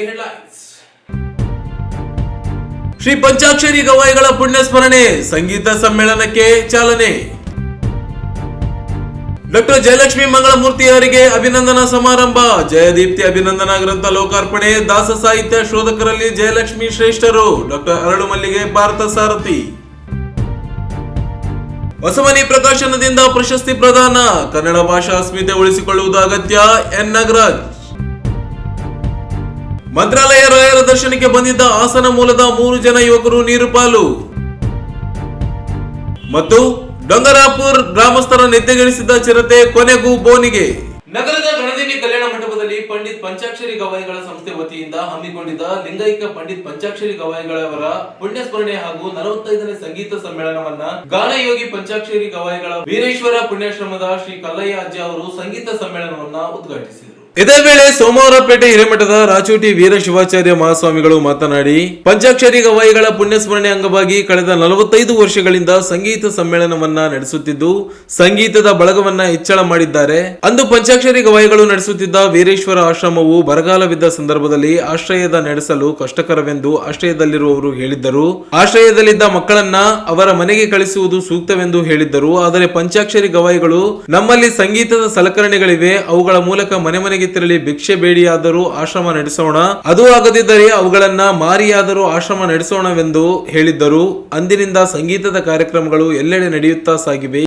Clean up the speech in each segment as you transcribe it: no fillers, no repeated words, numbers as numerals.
ಮೊದಲಿಗೆ ಹೆಡ್ಲೈನ್ಸ್. ಶ್ರೀ ಪಂಚಾಕ್ಷರಿ ಗವಾಯಿಗಳ ಪುಣ್ಯ ಸ್ಮರಣೆ ಸಂಗೀತ ಸಮ್ಮೇಳನಕ್ಕೆ ಚಾಲನೆ. ಡಾಕ್ಟರ್ ಜಯಲಕ್ಷ್ಮಿ ಮಂಗಳಮೂರ್ತಿ ಅವರಿಗೆ ಅಭಿನಂದನಾ ಸಮಾರಂಭ. ಜಯದೀಪ್ತಿ ಅಭಿನಂದನಾ ಗ್ರಂಥ ಲೋಕಾರ್ಪಣೆ. ದಾಸ ಸಾಹಿತ್ಯ ಶೋಧಕರಲ್ಲಿ ಜಯಲಕ್ಷ್ಮಿ ಶ್ರೇಷ್ಠರು. ಡಾಕ್ಟರ್ ಅರಳು ಮಲ್ಲಿಗೆ ಭಾರತ ಸಾರಥಿ. ಹೊಸಮನಿ ಪ್ರಕಾಶನದಿಂದ ಪ್ರಶಸ್ತಿ ಪ್ರದಾನ. ಕನ್ನಡ ಭಾಷಾ ಅಸ್ಮಿತೆ ಉಳಿಸಿಕೊಳ್ಳುವುದು ಅಗತ್ಯ. ಎನ್ ನಾಗರಾಜ್. ಮಂತ್ರಾಲಯ ರಾಯರ ದರ್ಶನಕ್ಕೆ ಬಂದಿದ್ದ ಹಾಸನ ಮೂಲದ 3 ಜನ ಯುವಕರು ನೀರು ಪಾಲು. ಮತ್ತು ಡೊಂಗರಾಪುರ್ ಗ್ರಾಮಸ್ಥರ ನಿದ್ದೆಗೆಡಿಸಿದ ಚಿರತೆ ಕೊನೆಗೂ ಬೋನಿಗೆ. ನಗರದ ಗಣದೇವಿ ಕಲ್ಯಾಣ ಮಂಟಪದಲ್ಲಿ ಪಂಡಿತ್ ಪಂಚಾಕ್ಷರಿ ಗವಾಯಿಗಳ ಸಂಸ್ಥೆ ವತಿಯಿಂದ ಹಮ್ಮಿಕೊಂಡಿದ್ದ ಲಿಂಗೈಕ್ಯ ಪಂಡಿತ್ ಪಂಚಾಕ್ಷರಿ ಗವಾಯಿಗಳವರ ಪುಣ್ಯ ಸ್ಮರಣೆ ಹಾಗೂ 45ನೇ ಸಂಗೀತ ಸಮ್ಮೇಳನವನ್ನ ಗಾನಯೋಗಿ ಪಂಚಾಕ್ಷರಿ ಗವಾಯಿಗಳ ವೀರೇಶ್ವರ ಪುಣ್ಯಾಶ್ರಮದ ಶ್ರೀ ಕಲ್ಲಯ್ಯ ಅಜ್ಜ ಅವರು ಸಂಗೀತ ಸಮ್ಮೇಳನವನ್ನ ಉದ್ಘಾಟಿಸಿದರು. ಇದೇ ವೇಳೆ ಸೋಮವಾರಪೇಟೆ ಹಿರೇಮಠದ ರಾಚೋಟಿ ವೀರ ಶಿವಾಚಾರ್ಯ ಮಹಾಸ್ವಾಮಿಗಳು ಮಾತನಾಡಿ, ಪಂಚಾಕ್ಷರಿ ಗವಾಯಿಗಳ ಪುಣ್ಯಸ್ಮರಣೆ ಅಂಗವಾಗಿ ಕಳೆದ 45 ವರ್ಷಗಳಿಂದ ಸಂಗೀತ ಸಮ್ಮೇಳನವನ್ನ ನಡೆಸುತ್ತಿದ್ದು ಸಂಗೀತದ ಬಳಗವನ್ನ ಹೆಚ್ಚಳ ಮಾಡಿದ್ದಾರೆ. ಅಂದು ಪಂಚಾಕ್ಷರಿ ಗವಾಯಿಗಳು ನಡೆಸುತ್ತಿದ್ದ ವೀರೇಶ್ವರ ಆಶ್ರಮವು ಬರಗಾಲವಿದ್ದ ಸಂದರ್ಭದಲ್ಲಿ ಆಶ್ರಯದ ನಡೆಸಲು ಕಷ್ಟಕರವೆಂದು ಆಶ್ರಯದಲ್ಲಿರುವವರು ಹೇಳಿದ್ದರು. ಆಶ್ರಯದಲ್ಲಿದ್ದ ಮಕ್ಕಳನ್ನ ಅವರ ಮನೆಗೆ ಕಳಿಸುವುದು ಸೂಕ್ತವೆಂದು ಹೇಳಿದ್ದರು. ಆದರೆ ಪಂಚಾಕ್ಷರಿ ಗವಾಯಿಗಳು ನಮ್ಮಲ್ಲಿ ಸಂಗೀತದ ಸಲಕರಣೆಗಳಿವೆ, ಅವುಗಳ ಮೂಲಕ ಮನೆ ತೆರಳಿ ಭಿಕ್ಷೆ ಬೇಡಿಯಾದರೂ ಆಶ್ರಮ ನಡೆಸೋಣ, ಅದು ಆಗದಿದ್ದರೆ ಅವುಗಳನ್ನ ಮಾರಿಯಾದರೂ ಆಶ್ರಮ ನಡೆಸೋಣವೆಂದು ಹೇಳಿದ್ದರು. ಅಂದಿನಿಂದ ಸಂಗೀತದ ಕಾರ್ಯಕ್ರಮಗಳು ಎಲ್ಲೆಡೆ ನಡೆಯುತ್ತಾ ಸಾಗಿವೆ.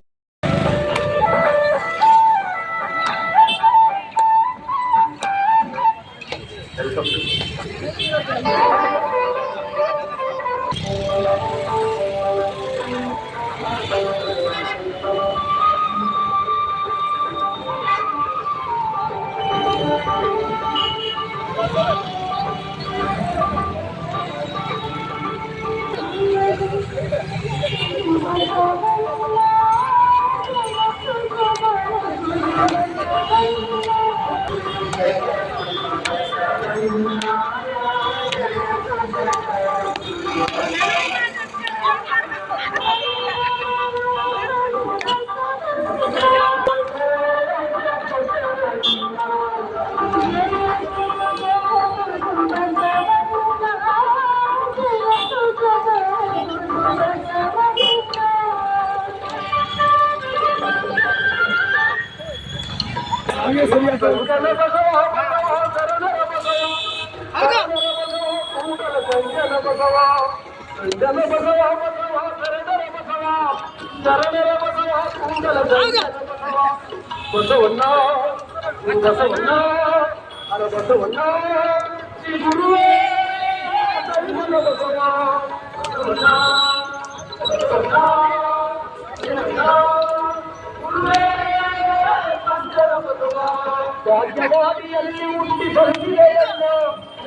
ರಾಜ್ಯವಾದಿಯಲ್ಲಿ ಹುಟ್ಟಿ ಬಂದಿದೆಯಲ್ಲ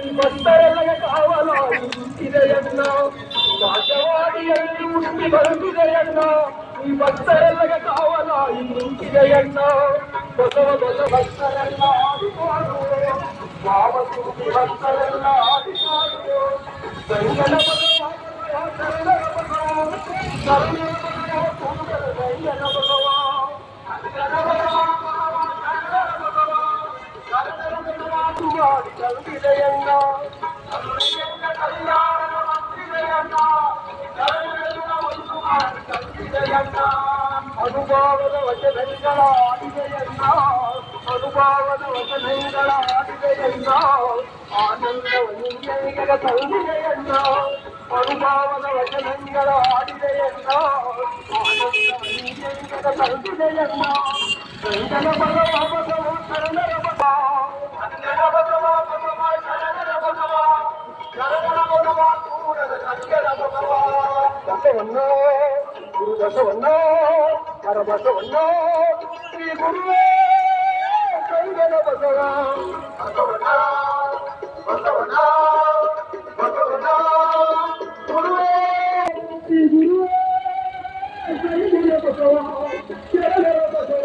ಈ ಭಕ್ತರೆಲ್ಲಗೆ ಕಾವಲ ಇದೆಯಲ್ಲ. ರಾಜ್ಯವಾದಿಯಲ್ಲಿ ಹುಟ್ಟಿ ಬಂದಿದೆಯಲ್ಲ ಈ ಭಕ್ತರೆಲ್ಲಗೆ ಕಾವಲ ಇದೆಯಲ್ಲ. ಬಸವ ಬಸ ಭಕ್ತರೆಲ್ಲ ಆಡಿಪಾಡು, ಭಾವಸೂತಿ ಭಕ್ತರೆಲ್ಲ ಆಡಿಪಾಡು. ಗಂಗನ ಬಸವ ಶರಣರ ಬಸವ, ಶರಣರ ಬಸವ ಕೂಡಲ ಗಂಗನ ಬಸವ. ಅನುಭವದ ವಚನಗಳ ಆಡಿದೆಯನ್ನ, ಅನುಭವದ ವಚನಗಳ ಆಡಿದೆಯನ್ನ, ಆನಂದವನ್ನಿಗೆ ತಂದಿದೆಯನ್ನ. ಅನುಭವದ ವಚನಗಳ ಆಡಿದೆಯನ್ನ, ಆನಂದವನ್ನಿಗೆ ತಂದಿದೆಯನ್ನ. ಗಂಗನ ಬಸವ ಬಸವ ಶರಣರ ಬಸವ, ಗಂಗನ ಬಸವ ಬಸವ ಶರಣರ ಬಸವ, ಶರಣರ ಬಸವ ಕೂಡಲ ಸಂಗನ ಬಸವ. ಬಸವಣ್ಣ ಗುರು ಬಸವಣ್ಣ ಹರ ಬಸವಣ್ಣ ಶ್ರೀ ಗುರುವೇ ಗಂಗನ ಬಸವ. ಬಸವಣ್ಣ ಬಸವಣ್ಣ ಬಸವಣ್ಣ ಗುರುವೇ ಶ್ರೀ ಗುರುವೇ ಗಂಗನ ಬಸವ, ಶರಣರ ಬಸವ,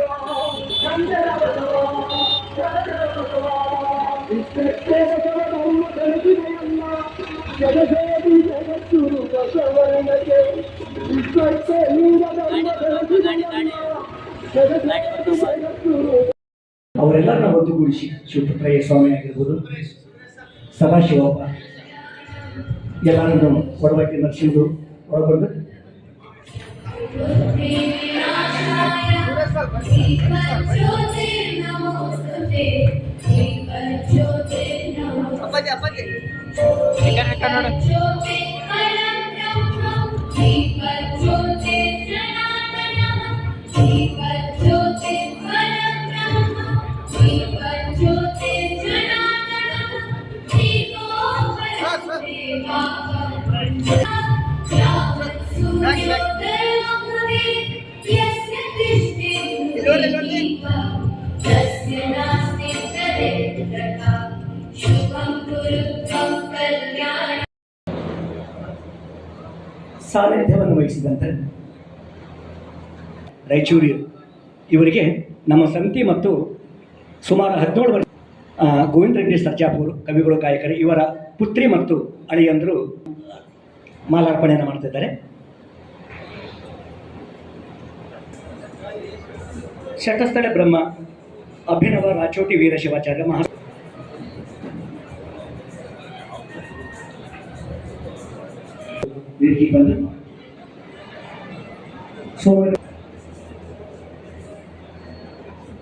ಗಂಗನ ಬಸವ, ಶರಣರ ಬಸವ. ವಿಶ್ವಕ್ಕೆ ಬಸವ ಧರ್ಮ ತಿಳಿಸಿದೆಯಲ್ಲ, ಜಗದೇವಿ ಜಗದ್ಗುರು ಬಸವಣ್ಣಗೆ. ವಿಶ್ವಕ್ಕೆ ನೀವ ಧರ್ಮ ತಿಳಿಸಿದೆಯಲ್ಲ, ಜಗದೇವಿ ಜಗದ್ಗುರು. ಅವರೆಲ್ಲರನ್ನ ಒಟ್ಟುಗೂಡಿಸಿ ಶಿವಪುತ್ರಯ್ಯ ಸ್ವಾಮಿ ಆಗಿರ್ಬೋದು, ಸದಾಶಿವಪ್ಪ ಎಲ್ಲರನ್ನು ಒಡವಟ್ಟಿ ನರಸಿಂಹರು ಒಳಗೊಂಡು ಸಾನ್ನಿಧ್ಯವನ್ನು ವಹಿಸಿದಂತೆ ರಾಯಚೂರು ಇವರಿಗೆ ನಮ್ಮ ಸಮಿತಿ ಮತ್ತು ಸುಮಾರು 17 ವರ್ಷ ಗೋವಿಂದ ರೆಡ್ಡಿ ಸರ್ಜಾಪುರ್ ಕವಿಗಳು ಗಾಯಕರು ಇವರ ಪುತ್ರಿ ಮತ್ತು ಅಳಿಯಂದರು ಮಾಲಾರ್ಪಣೆಯನ್ನು ಮಾಡ್ತಿದ್ದಾರೆ. ಶತಸ್ಥಳ ಬ್ರಹ್ಮ ಅಭಿನವ ರಾಚೋಟಿ ವೀರ ಶಿವಾಚಾರ್ಯ ಮಹಾ ವೇದಿಕೆ ಬಂದು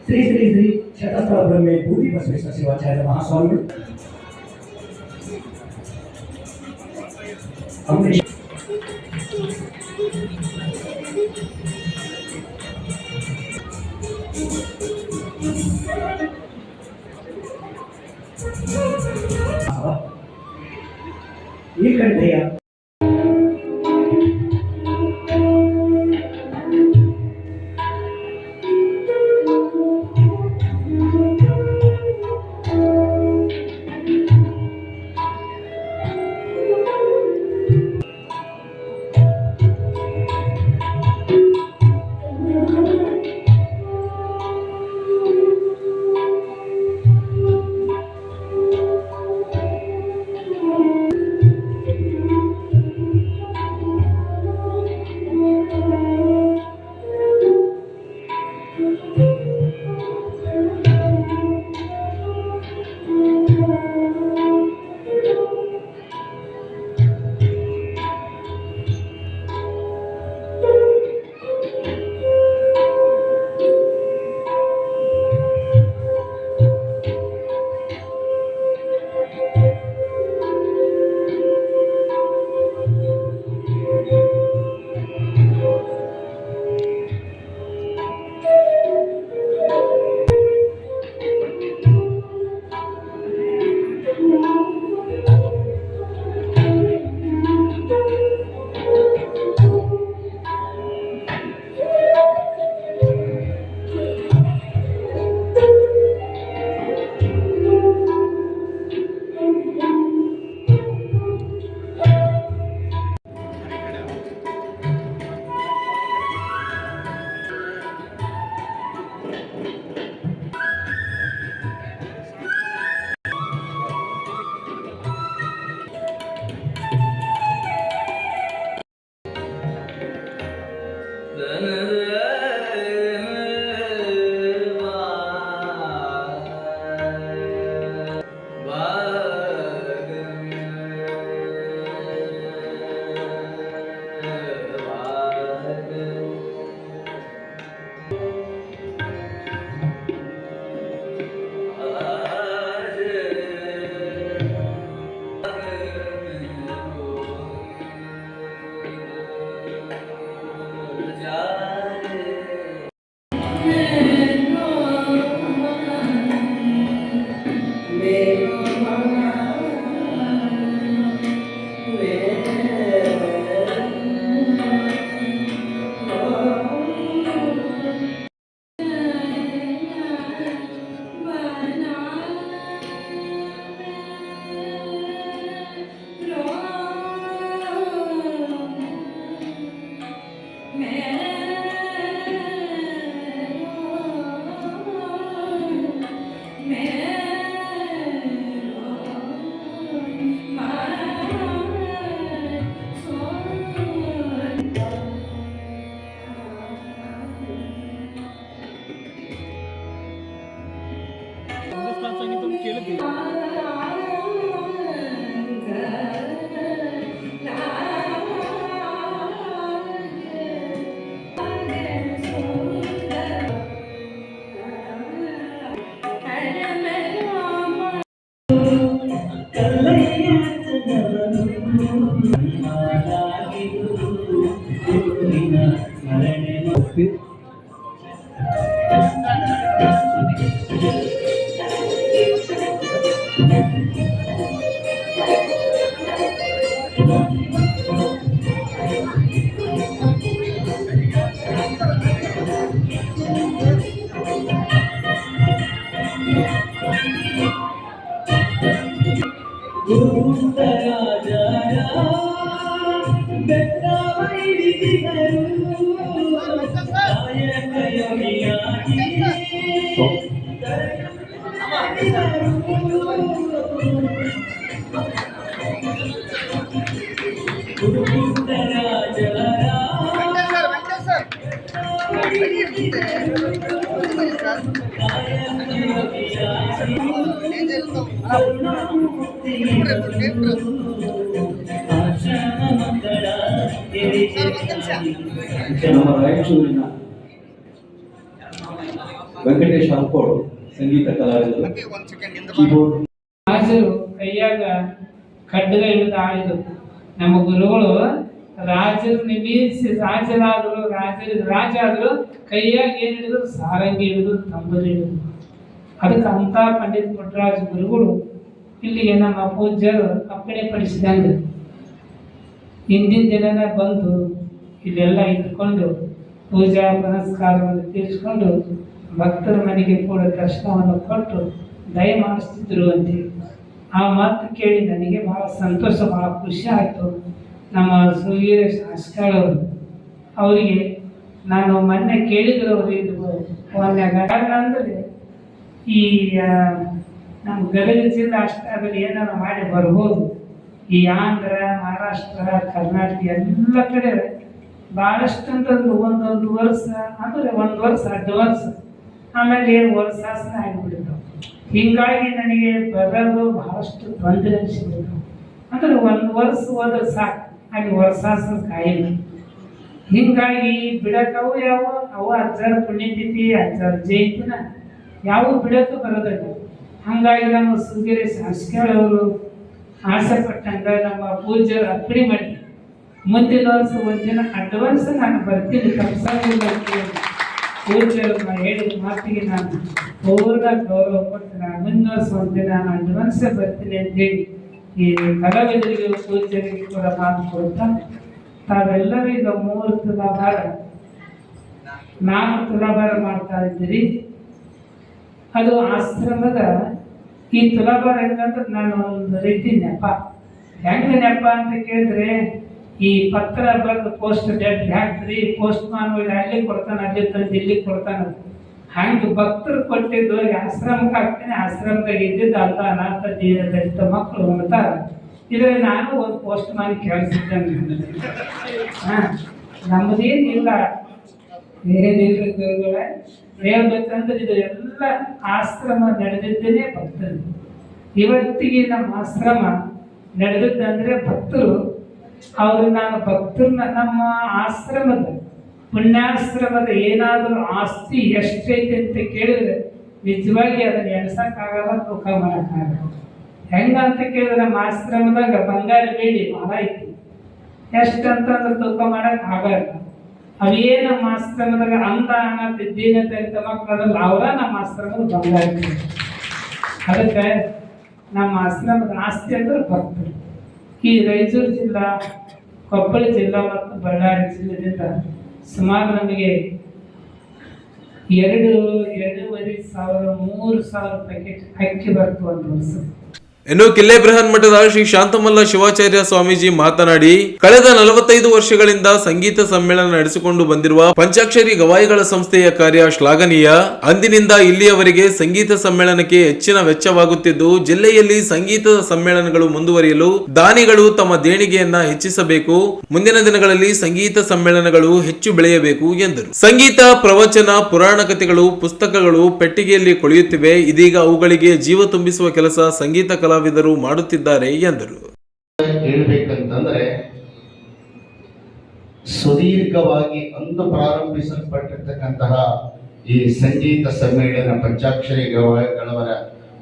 ಶ್ರೀ ಶ್ರೀ ಶ್ರೀ ಶತಸ್ಥಳ ಬ್ರಹ್ಮೆ ಬೂದಿ ಬಸವೇಶ್ವರ ಶಿವಾಚಾರ್ಯ ಮಹಾಸ್ವಾಮಿಗಳು ಅಂಬರೀಷ್ ಈ ಕಂಠೆಯ ನಮ್ಮ ರಾಯಚೂರಿನ ವೆಂಕಟೇಶ್ ಹರ್ಕೋಡ್ ಸಂಗೀತ ಕಲಾವಿದರು ಕೀಬೋರ್ಡ್ ರಾಜರು ಕೈಯಾಗ ಖಡ್ಗ ಹಿಡಿದು ಆಳಿದರು. ನಮ್ಮ ಗುರುಗಳು ರಾಜರು ನಿಭೀಸಿ ರಾಜರಾದರು, ರಾಜ ಆದರು, ಕೈಯಾಗ ಏನ್ ಹಿಡಿದ್ರು ಸಾರಂಗಿ ಹಿಡಿದು ತಂಬೂರಿ ಹಿಡಿದು. ಅದಕ್ಕೆ ಅಂತ ಪಂಡಿತ್ ಪುಟ್ಟರಾಜ ಗುರುಗಳು ಇಲ್ಲಿಗೆ ನಮ್ಮ ಪೂಜ್ಯರು ಅಪ್ಪಣೆ ಪಡಿಸಿದಂಗೆ ಹಿಂದಿನ ದಿನನೇ ಬಂದು ಇಲ್ಲೆಲ್ಲ ಇದ್ಕೊಂಡು ಪೂಜಾ ಪುನಸ್ಕಾರವನ್ನು ತೀರಿಸ್ಕೊಂಡು ಭಕ್ತರ ಮನೆಗೆ ಕೂಡ ದರ್ಶನವನ್ನು ಕೊಟ್ಟು ದಯ ಮಾಡಿಸ್ತಿದ್ರು ಅಂತೇಳಿ ಆ ಮಾತು ಕೇಳಿ ನನಗೆ ಭಾಳ ಸಂತೋಷ, ಭಾಳ ಖುಷಿ ಆಯಿತು. ನಮ್ಮ ಸುವೀರ ಶಾಸಕರವರು ಅವರಿಗೆ ನಾನು ಮೊನ್ನೆ ಕೇಳಿದ್ರು ಅವರು ಇದು ಫೋನ್ಯಾಗ. ಕಾರಣ ಅಂದರೆ ಈ ನಮ್ಮ ಗದಗ ಜಿಲ್ಲೆ ಅಷ್ಟೇ ಅದ್ರಲ್ಲಿ ಏನಾರು ಮಾಡಿ ಬರ್ಬೋದು. ಈ ಆಂಧ್ರ, ಮಹಾರಾಷ್ಟ್ರ, ಕರ್ನಾಟಕ ಎಲ್ಲ ಕಡೆ ಭಾಳಷ್ಟು ಅಂತಂದು ಒಂದೊಂದು ವರ್ಷ ಅಂದರೆ ಒಂದು ವರ್ಷ ಅಡ್ವಾನ್ಸ್, ಆಮೇಲೆ ವರ್ಷಾಸನ ಆಗಿಬಿಡ್ತಾವೆ. ಹೀಗಾಗಿ ನನಗೆ ಬರೋದು ಬಹಳಷ್ಟು ತೊಂದರೆ ಅನಿಸ್ಬಿಡ್ತಾವೆ. ಅಂದ್ರೆ ಒಂದು ವರ್ಷ ಹೋದ್ರೆ ಸಾಕು, ಅಲ್ಲಿ ವರ್ಷಾಸನ ಕಾಯಿಲ್ಲ. ಹೀಗಾಗಿ ಬಿಡಕ್ಕವು ಯಾವ ಅವು ಅಜ್ಜರ ಪುಣ್ಯತಿಥಿ, ಅಜ್ಜರ ಜಯಂತಿನ ಯಾವ ಬಿಡಕ್ಕೆ ಬರೋದಿಲ್ಲ. ಹಾಗಾಗಿ ನಮ್ಮ ಸುಗಿರಿ ಶಾಸಕರವರು ಆಸೆ ಪಟ್ಟಂಗ ನಮ್ಮ ಪೂಜ್ಯರು ಅಪ್ಪಣೆ ಮಾಡಿ ಮುಂದಿನ ವರ್ಷ ಒಂದಿನ ಅಡ್ವಾನ್ಸ್ ನಾನು ಬರ್ತೀನಿ, ತಪ್ಪಿಸಂಗಿಲ್ಲ ಅಂತೇಳಿ ಪೂಜ್ಯರು ಹೇಳಿದ ಮಾತಿಗೆ ನಾನು ಪೂರ್ಣ ಗೌರವ ಕೊಟ್ಟು ನಾನು ಮುಂದಿನ ವರ್ಷ ಒಂದಿನ ನಾನು ಅಡ್ವಾನ್ಸೇ ಬರ್ತೀನಿ ಅಂತೇಳಿ ಈ ಕಲಾವಿದರಿಗೆ ಪೂಜ್ಯರಿಗೆ ಕೂಡ ಮಾತು ಕೊಡ್ತಾ ತಾವೆಲ್ಲರೂ ಈಗ 3 ತುಲಾಭಾರ 4 ತುಲಾಭಾರ ಮಾಡ್ತಾ ಇದ್ದೀರಿ. ಅದು ಆಶ್ರಮದ ಈ ತುಲಾಭಾರ ಹೆಂಗಂದ್ರೆ ನಾನು ಒಂದು ರೀತಿ ನೆಪ. ಹೆಂಗೆ ನೆಪ ಅಂತ ಕೇಳಿದ್ರೆ, ಈ ಪತ್ರ ಬರೆದು ಪೋಸ್ಟ್ ಡೆಟ್ ಹಾಕ್ತೀರಿ, ಪೋಸ್ಟ್ ಮ್ಯಾನ್ ಅಲ್ಲಿ ಕೊಡ್ತಾನೆ, ಅಲ್ಲಿ ತಂದು ಇಲ್ಲಿ ಕೊಡ್ತಾನೆ. ಹಂಗೆ ಭಕ್ತರು ಕೊಟ್ಟಿದ್ದು ಆಶ್ರಮಕ್ಕೆ ಹಾಕ್ತೀನಿ, ಆಶ್ರಮದಾಗ ಇದ್ದಿದ್ದು ಅಲ್ಲ ಅನಾಥ ದಲಿತ ಮಕ್ಕಳು ಉಣ್ತಾರೆ. ಇದರಲ್ಲಿ ನಾನು ಒಂದು ಪೋಸ್ಟ್ ಮ್ಯಾನ್ ಕೇಳಿಸಿದ್ದೇನೆ. ನಮ್ಮದೇನಿಲ್ಲ, ಏನಿಲ್ಲ ಗುರುಗಳೇ. ಹೇಳ್ಬೇಕಂದ್ರೆ ಇದು ಎಲ್ಲ ಆಶ್ರಮ ನಡೆದಿದ್ದೇನೆ ಭಕ್ತರು. ಇವತ್ತಿಗೆ ನಮ್ಮ ಆಶ್ರಮ ನಡೆದಿದ್ದಂದ್ರೆ ಭಕ್ತರು. ಅವರು ನಾನು ಭಕ್ತರನ್ನ ನಮ್ಮ ಆಶ್ರಮದ ಪುಣ್ಯಾಶ್ರಮದ ಏನಾದರೂ ಆಸ್ತಿ ಎಷ್ಟೈತೆ ಅಂತ ಕೇಳಿದ್ರೆ ನಿಜವಾಗಿ ಅದನ್ನು ಎಣ್ಸಕ್ಕಾಗಲ್ಲ, ತೂಕ ಮಾಡೋಕ್ಕಾಗಲ್ಲ. ಹೆಂಗಂತ ಕೇಳಿದ್ರೆ ನಮ್ಮ ಆಶ್ರಮದಾಗ ಬಂಗಾರ ಬೇಡಿ ಭಾಳ ಐತಿ. ಎಷ್ಟಂತಂದ್ರೆ ತೂಕ ಮಾಡಕ್ ಆಗಲ್ಲ. ಅವೇ ನಮ್ಮ ಆಶ್ರಮದಾಗ ಅಂದ ಅನಾಥ ದೀನದಲಿತ ಮಕ್ಕಳಲ್ಲ, ಅವರ ನಮ್ಮ ಆಶ್ರಮದ ಬಂಗಾರ. ಅದಕ್ಕೆ ನಮ್ಮ ಆಶ್ರಮದ ಆಸ್ತಿ ಅಂದ್ರೆ ಭಕ್ತರು. ಈ ರಾಯಚೂರು ಜಿಲ್ಲಾ, ಕೊಪ್ಪಳ ಜಿಲ್ಲಾ ಮತ್ತು ಬಳ್ಳಾರಿ ಜಿಲ್ಲೆಯಿಂದ ಸುಮಾರು ನಮಗೆ 2,500 3,000 ಪ್ಯಾಕೆಟ್ ಅಕ್ಕಿ ಬರ್ತು ಒಂದು ವರ್ಷ. ಇನ್ನು ಕಿಲ್ಲೆ ಬೃಹನ್ ಮಠದ ಶ್ರೀ ಶಾಂತಮಲ್ಲ ಶಿವಾಚಾರ್ಯ ಸ್ವಾಮೀಜಿ ಮಾತನಾಡಿ, ಕಳೆದ 45 ವರ್ಷಗಳಿಂದ ಸಂಗೀತ ಸಮ್ಮೇಳನ ನಡೆಸಿಕೊಂಡು ಬಂದಿರುವ ಪಂಚಾಕ್ಷರಿ ಗವಾಯಿಗಳ ಸಂಸ್ಥೆಯ ಕಾರ್ಯ ಶ್ಲಾಘನೀಯ. ಅಂದಿನಿಂದ ಇಲ್ಲಿಯವರೆಗೆ ಸಂಗೀತ ಸಮ್ಮೇಳನಕ್ಕೆ ಹೆಚ್ಚಿನ ವೆಚ್ಚವಾಗುತ್ತಿದ್ದು, ಜಿಲ್ಲೆಯಲ್ಲಿ ಸಂಗೀತದ ಸಮ್ಮೇಳನಗಳು ಮುಂದುವರಿಯಲು ದಾನಿಗಳು ತಮ್ಮ ದೇಣಿಗೆಯನ್ನ ಹೆಚ್ಚಿಸಬೇಕು. ಮುಂದಿನ ದಿನಗಳಲ್ಲಿ ಸಂಗೀತ ಸಮ್ಮೇಳನಗಳು ಹೆಚ್ಚು ಬೆಳೆಯಬೇಕು ಎಂದರು. ಸಂಗೀತ, ಪ್ರವಚನ, ಪುರಾಣ ಕಥೆಗಳು, ಪುಸ್ತಕಗಳು ಪೆಟ್ಟಿಗೆಯಲ್ಲಿ ಕೊಳೆಯುತ್ತಿವೆ. ಇದೀಗ ಅವುಗಳಿಗೆ ಜೀವ ತುಂಬಿಸುವ ಕೆಲಸ ಸಂಗೀತ ಕಲಾವಿದರು ಮಾಡುತ್ತಿದ್ದಾರೆ ಎಂದರು. ಹೇಳ್ಬೇಕಂತಂದ್ರೆ ಸುದೀರ್ಘವಾಗಿ ಅಂದು ಪ್ರಾರಂಭಿಸಲ್ಪಟ್ಟಿರ್ತಕ್ಕಂತಹ ಈ ಸಂಗೀತ ಸಮ್ಮೇಳನ ಪಂಚಾಕ್ಷರಿ ಗವಾಯಿಗಳವರ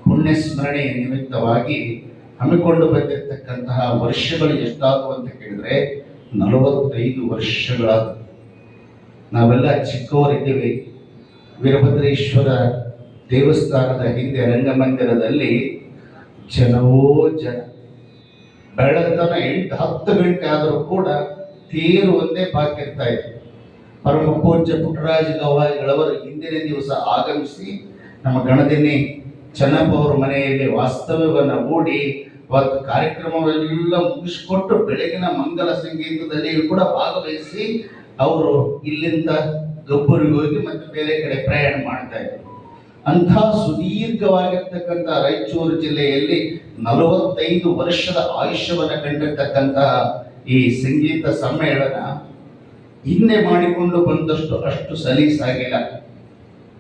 ಪುಣ್ಯ ಸ್ಮರಣೆಯ ನಿಮಿತ್ತವಾಗಿ ಹಮ್ಮಿಕೊಂಡು ಬಂದಿರತಕ್ಕಂತಹ ವರ್ಷಗಳು ಎಷ್ಟಾದವು ಅಂತ ಕೇಳಿದ್ರೆ 45 ವರ್ಷಗಳಾದ. ನಾವೆಲ್ಲ ಚಿಕ್ಕವರಿದ್ದೀವಿ. ವೀರಭದ್ರೇಶ್ವರ ದೇವಸ್ಥಾನದ ಹಿಂದೆ ರಂಗಮಂದಿರದಲ್ಲಿ ಜನವೋ ಜನ. ಬೆಳತನ 8-10 ಗಂಟೆ ಆದರೂ ಕೂಡ ತೇರು ಒಂದೇ ಬಾಕಿ ಇರ್ತಾ ಇತ್ತು. ಪರಮ ಪೂಜ್ಯ ಪುಟ್ಟರಾಜ ಗವಾಯಿಗಳವರು ಹಿಂದಿನ ದಿವಸ ಆಗಮಿಸಿ ನಮ್ಮ ಗಣದಿನಿ ಚೆನ್ನಪ್ಪ ಅವರ ಮನೆಯಲ್ಲಿ ವಾಸ್ತವ್ಯವನ್ನು ಹೂಡಿ ಅವತ್ತು ಕಾರ್ಯಕ್ರಮವೆಲ್ಲ ಮುಗಿಸ್ಕೊಟ್ಟು ಬೆಳಗಿನ ಮಂಗಲ ಸಂಗೀತದಲ್ಲಿ ಕೂಡ ಭಾಗವಹಿಸಿ ಅವರು ಇಲ್ಲಿಂದ ಗಬ್ಬೂರಿಗೆ ಹೋಗಿ ಮತ್ತೆ ಬೇರೆ ಕಡೆ ಪ್ರಯಾಣ ಮಾಡ್ತಾ ಇದ್ರು. ಅಂಥ ಸುದೀರ್ಘವಾಗಿರ್ತಕ್ಕಂಥ ರಾಯಚೂರು ಜಿಲ್ಲೆಯಲ್ಲಿ 45 ವರ್ಷದ ಆಯುಷ್ಯವನ್ನು ಕಂಡಿರ್ತಕ್ಕಂತಹ ಈ ಸಂಗೀತ ಸಮ್ಮೇಳನ ಹಿಂದೆ ಮಾಡಿಕೊಂಡು ಬಂದಷ್ಟು ಅಷ್ಟು ಸಲೀಸಾಗಿಲ್ಲ.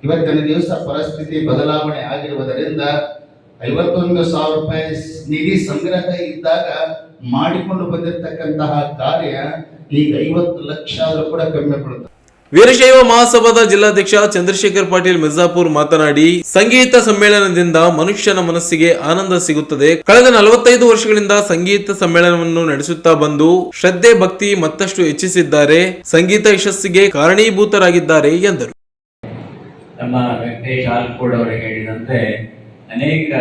ಇವತ್ತಿನ ದಿವಸ ಪರಿಸ್ಥಿತಿ ಬದಲಾವಣೆ ಆಗಿರುವುದರಿಂದ 51,000 ರೂಪಾಯಿ ನಿಧಿ ಸಂಗ್ರಹ ಇದ್ದಾಗ ಮಾಡಿಕೊಂಡು ಬಂದಿರತಕ್ಕಂತಹ ಕಾರ್ಯ ಈಗ 50 ಲಕ್ಷ ಆದರೂ ಕೂಡ ಕಮ್ಮಿ ಬೀಳುತ್ತೆ. ವೀರಶೈವ ಮಹಾಸಭಾದ ಜಿಲ್ಲಾಧ್ಯಕ್ಷ ಚಂದ್ರಶೇಖರ್ ಪಾಟೀಲ್ ಮಿರ್ಜಾಪುರ್ ಮಾತನಾಡಿ, ಸಂಗೀತ ಸಮ್ಮೇಳನದಿಂದ ಮನುಷ್ಯನ ಮನಸ್ಸಿಗೆ ಆನಂದ ಸಿಗುತ್ತದೆ. ಕಳೆದ 45 ವರ್ಷಗಳಿಂದ ಸಂಗೀತ ಸಮ್ಮೇಳನವನ್ನು ನಡೆಸುತ್ತಾ ಬಂದು ಶ್ರದ್ಧೆ ಭಕ್ತಿ ಮತ್ತಷ್ಟು ಹೆಚ್ಚಿಸಿದ್ದಾರೆ. ಸಂಗೀತ ಯಶಸ್ಸಿಗೆ ಕಾರಣೀಭೂತರಾಗಿದ್ದಾರೆ ಎಂದರು. ನಮ್ಮ ವೆಂಕಟೇಶ್ ಆಲ್ಕೋಡ್ ಅವರು ಹೇಳಿದಂತೆ ಅನೇಕ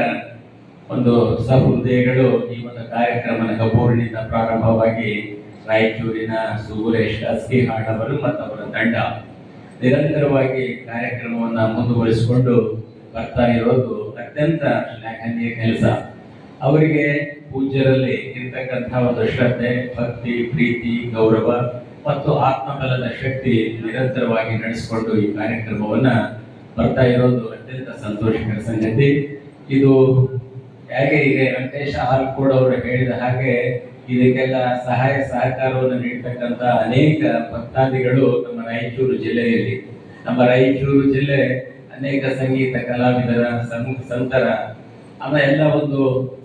ಒಂದು ಸಹೃದಯಗಳು ಈ ಒಂದು ಕಾರ್ಯಕ್ರಮದ ಗಬ್ಬೂರಿನಿಂದ ಪ್ರಾರಂಭವಾಗಿ ರಾಯಚೂರಿನ ಸುಗುರೇಶ್ ಅಸ್ಕಿಹಾಳ್ ಅವರು ಮತ್ತು ಅವರ ತಂಡ ನಿರಂತರವಾಗಿ ಕಾರ್ಯಕ್ರಮವನ್ನು ಮುಂದುವರಿಸಿಕೊಂಡು ಬರ್ತಾ ಇರೋದು ಅತ್ಯಂತ ಶ್ಲಾಘನೀಯ ಕೆಲಸ. ಅವರಿಗೆ ಪೂಜ್ಯರಲ್ಲಿ ಇರ್ತಕ್ಕಂತಹ ಒಂದು ಶ್ರದ್ಧೆ, ಭಕ್ತಿ, ಪ್ರೀತಿ, ಗೌರವ ಮತ್ತು ಆತ್ಮಬಲದ ಶಕ್ತಿ ನಿರಂತರವಾಗಿ ನಡೆಸಿಕೊಂಡು ಈ ಕಾರ್ಯಕ್ರಮವನ್ನ ಬರ್ತಾ ಇರೋದು ಅತ್ಯಂತ ಸಂತೋಷಕರ ಸಂಗತಿ. ಇದು ಹೇಗೆ ಈಗ ವೆಂಕಟೇಶ ಆಲ್ಕೋಡ್ ಅವರು ಹೇಳಿದ ಹಾಗೆ ಇದಕ್ಕೆಲ್ಲ ಸಹಾಯ ಸಹಕಾರವನ್ನು ನೀಡತಕ್ಕಂಥ ಅನೇಕ ಭಕ್ತಾದಿಗಳು ನಮ್ಮ ರಾಯಚೂರು ಜಿಲ್ಲೆಯಲ್ಲಿ, ನಮ್ಮ ರಾಯಚೂರು ಜಿಲ್ಲೆ ಅನೇಕ ಸಂಗೀತ ಕಲಾವಿದರ ಸಂತರ ಎಲ್ಲ ಒಂದು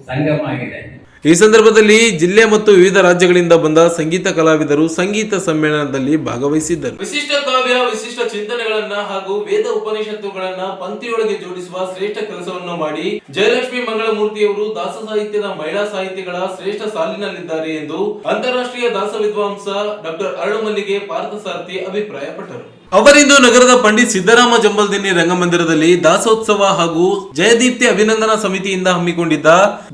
ಸಂಗಮ ಆಗಿದೆ. ಈ ಸಂದರ್ಭದಲ್ಲಿ ಜಿಲ್ಲೆ ಮತ್ತು ವಿವಿಧ ರಾಜ್ಯಗಳಿಂದ ಬಂದ ಸಂಗೀತ ಕಲಾವಿದರು ಸಂಗೀತ ಸಮ್ಮೇಳನದಲ್ಲಿ ಭಾಗವಹಿಸಿದ್ದರು. ವಿಶಿಷ್ಟ ಕಾವ್ಯ, ವಿಶಿಷ್ಟ ಚಿಂತನೆಗಳನ್ನ ಹಾಗೂ ವೇದ ಉಪನಿಷತ್ತುಗಳನ್ನ ಪಂಕ್ತಿಯೊಳಗೆ ಜೋಡಿಸುವ ಶ್ರೇಷ್ಠ ಕೆಲಸವನ್ನು ಮಾಡಿ ಜಯಲಕ್ಷ್ಮಿ ಮಂಗಳಮೂರ್ತಿಯವರು ದಾಸ ಸಾಹಿತ್ಯದ ಮಹಿಳಾ ಸಾಹಿತಿಗಳ ಶ್ರೇಷ್ಠ ಸಾಲಿನಲ್ಲಿದ್ದಾರೆ ಎಂದು ಅಂತಾರಾಷ್ಟ್ರೀಯ ದಾಸ ವಿದ್ವಾಂಸ ಡಾಕ್ಟರ್ ಅರಳುಮಲ್ಲಿಗೆ ಪಾರ್ಥಸಾರಥಿ ಅಭಿಪ್ರಾಯಪಟ್ಟರು. ಅವರಿಂದು ನಗರದ ಪಂಡಿತ್ ಸಿದ್ದರಾಮ ಜಂಬಲ್ದಿನ್ನಿ ರಂಗಮಂದಿರದಲ್ಲಿ ದಾಸೋತ್ಸವ ಹಾಗೂ ಜಯದೀಪ್ತಿ ಅಭಿನಂದನಾ ಸಮಿತಿಯಿಂದ ಹಮ್ಮಿಕೊಂಡಿದ್ದ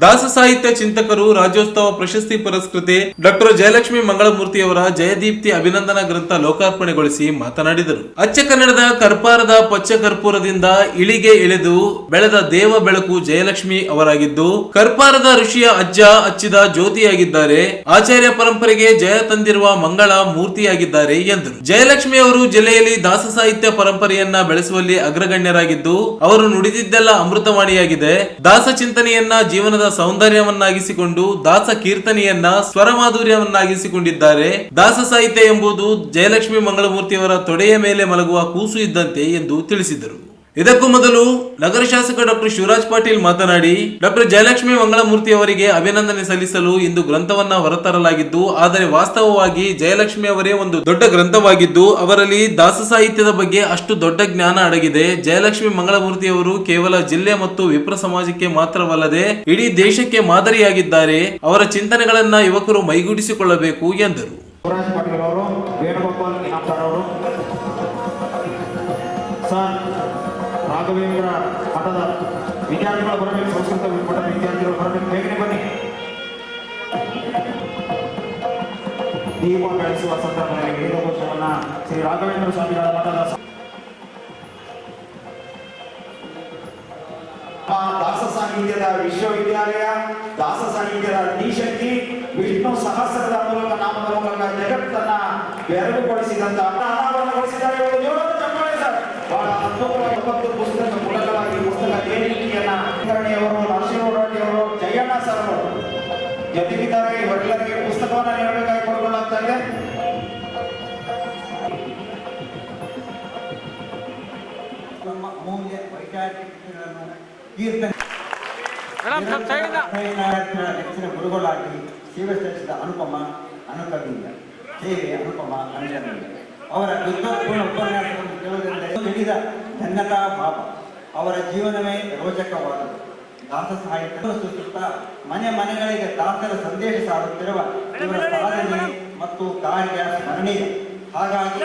ದಾಸ ಸಾಹಿತ್ಯ ಚಿಂತಕರು ರಾಜ್ಯೋತ್ಸವ ಪ್ರಶಸ್ತಿ ಪುರಸ್ಕೃತೆ ಡಾಕ್ಟರ್ ಜಯಲಕ್ಷ್ಮಿ ಮಂಗಳಮೂರ್ತಿಯವರ ಜಯದೀಪ್ತಿ ಅಭಿನಂದನಾ ಗ್ರಂಥ ಲೋಕಾರ್ಪಣೆಗೊಳಿಸಿ ಮಾತನಾಡಿದರು. ಅಚ್ಚ ಕನ್ನಡದ ಕರ್ಪಾರದ ಪಚ್ಚ ಕರ್ಪೂರದಿಂದ ಇಳಿಗೆ ಎಳೆದು ಬೆಳೆದ ದೇವ ಬೆಳಕು ಜಯಲಕ್ಷ್ಮಿ ಅವರಾಗಿದ್ದು, ಕರ್ಪಾರದ ಋಷಿಯ ಅಜ್ಜ ಹಚ್ಚಿದ ಜ್ಯೋತಿಯಾಗಿದ್ದಾರೆ. ಆಚಾರ್ಯ ಪರಂಪರೆಗೆ ಜಯ ತಂದಿರುವ ಮಂಗಳ ಮೂರ್ತಿಯಾಗಿದ್ದಾರೆ ಎಂದರು. ಜಯಲಕ್ಷ್ಮಿ ಅವರು ಜಿಲ್ಲೆಯಲ್ಲಿ ದಾಸ ಸಾಹಿತ್ಯ ಪರಂಪರೆಯನ್ನ ಬೆಳೆಸುವಲ್ಲಿ ಅಗ್ರಗಣ್ಯರಾಗಿದ್ದು, ಅವರು ನುಡಿದಿದ್ದೆಲ್ಲ ಅಮೃತವಾಣಿಯಾಗಿದೆ. ದಾಸ ಚಿಂತನೆಯನ್ನ ಜೀವನದ ಸೌಂದರ್ಯವನ್ನಾಗಿಸಿಕೊಂಡು ದಾಸ ಕೀರ್ತನೆಯನ್ನ ಸ್ವರಮಾಧುರ್ಯವನ್ನಾಗಿಸಿಕೊಂಡಿದ್ದಾರೆ. ದಾಸ ಸಾಹಿತ್ಯ ಎಂಬುದು ಜಯಲಕ್ಷ್ಮಿ ಮಂಗಳಮೂರ್ತಿಯವರ ತೊಡೆಯ ಮೇಲೆ ಮಲಗುವ ಕೂಸು ಇದ್ದಂತೆ ಎಂದು ತಿಳಿಸಿದರು. ಇದಕ್ಕೂ ಮೊದಲು ನಗರ ಶಾಸಕ ಡಾಕ್ಟರ್ ಶಿವರಾಜ್ ಪಾಟೀಲ್ ಮಾತನಾಡಿ, ಡಾಕ್ಟರ್ ಜಯಲಕ್ಷ್ಮಿ ಮಂಗಳಮೂರ್ತಿ ಅವರಿಗೆ ಅಭಿನಂದನೆ ಸಲ್ಲಿಸಲು ಇಂದು ಗ್ರಂಥವನ್ನ ಹೊರತರಲಾಗಿದ್ದು, ಆದರೆ ವಾಸ್ತವವಾಗಿ ಜಯಲಕ್ಷ್ಮಿ ಅವರೇ ಒಂದು ದೊಡ್ಡ ಗ್ರಂಥವಾಗಿದ್ದು, ಅವರಲ್ಲಿ ದಾಸ ಸಾಹಿತ್ಯದ ಬಗ್ಗೆ ಅಷ್ಟು ದೊಡ್ಡ ಜ್ಞಾನ ಅಡಗಿದೆ. ಜಯಲಕ್ಷ್ಮಿ ಮಂಗಳಮೂರ್ತಿ ಅವರು ಕೇವಲ ಜಿಲ್ಲೆ ಮತ್ತು ವಿಪ್ರ ಸಮಾಜಕ್ಕೆ ಮಾತ್ರವಲ್ಲದೆ ಇಡೀ ದೇಶಕ್ಕೆ ಮಾದರಿಯಾಗಿದ್ದಾರೆ. ಅವರ ಚಿಂತನೆಗಳನ್ನ ಯುವಕರು ಮೈಗೂಡಿಸಿಕೊಳ್ಳಬೇಕು ಎಂದರು. ಶಿವರಾಜ್ ಪಾಟೀಲ್ ಅವರು, ವೇಣುಗೋಪಾಲ್ ಇನಾಮ್ದಾರ್ ಅವರು, ಸರ್ ರಾಘವೇಂದ್ರ ಮಠದ ವಿದ್ಯಾರ್ಥಿಗಳು ಬರಬೇಕು, ಸಂಸ್ಕೃತ ಮಠದ ವಿದ್ಯಾರ್ಥಿಗಳು ಬರಬೇಕು, ಬೇಗನೆ ಬನ್ನಿ. ದೀಪ ಬೆಳೆಸುವ ಸಂದರ್ಭದಲ್ಲಿ ವೇದಘೋಷವನ್ನ ಶ್ರೀ ರಾಘವೇಂದ್ರ ಸ್ವಾಮಿಗಳ ಮಠದ ದಾಸ ಸಾಹಿತ್ಯದ ವಿಶ್ವವಿದ್ಯಾಲಯ, ದಾಸ ಸಾಹಿತ್ಯದ ಶ್ರೀಶಕ್ತಿ, ವಿಷ್ಣು ಸಹಸ್ರದ ಮೂಲಕ ನಾಮದ ಮೂಲಕ ಜಗತ್ತನ್ನ ಬೆರಗುಗೊಳಿಸಿದಂತ ಅನಾವರಣಗೊಳಿಸಿದ್ದಾರೆ. ಬಹಳ ಅದ್ಭುತವಾಗಿ 9 ಪುಸ್ತಕ ಪುಟಗಳಾಗಿ ಪುಸ್ತಕ ವೇದಿಕೆಯನ್ನ ಅವರು, ನರಸಿಂಹರೆಡ್ಡಿಯವರು, ಜಯಣ್ಣ ಸರ್ ಅವರು ಜೊತೆಗಿದ್ದಾರೆ. ಇವರೆಲ್ಲರಿಗೆ ಪುಸ್ತಕವನ್ನ ನೀಡಬೇಕಾಗಿ ಕೊಡಲಾಗ್ತಾ ಇದೆ. ಅಮೂಲ್ಯ ವೈಚಾರಿಕ ಹೆಚ್ಚಿನ ಗುರುಗಳಾಗಿ ಸೇವೆ ಸಲ್ಲಿಸಿದ ಅನುಪಮ ಅನುಕರಣೀಯ ಸೇವೆ, ಅನುಪಮ ಅನುಕರಣೀಯ. ಅವರ ದುರ್ಗಪೂರ್ಣ ಉಪನ್ಯಾಸವನ್ನು ಕೇಳುವುದರಿಂದ ತಿಳಿದ ಧನ್ಯತಾ ಭಾವ. ಅವರ ಜೀವನವೇ ರೋಚಕವಾದದ್ದು. ದಾಸ ಸಾಹಿತ್ಯ ಸೃಷ್ಟಿಸುತ್ತಾ ಮನೆ ಮನೆಗಳಿಗೆ ದಾಸರ ಸಂದೇಶ ಸಾರುತ್ತಿರುವ ಇವರ ಸಾಧನೆ ಮತ್ತು ಕಾರ್ಯ ಸ್ಮರಣೀಯ. ಹಾಗಾಗಿ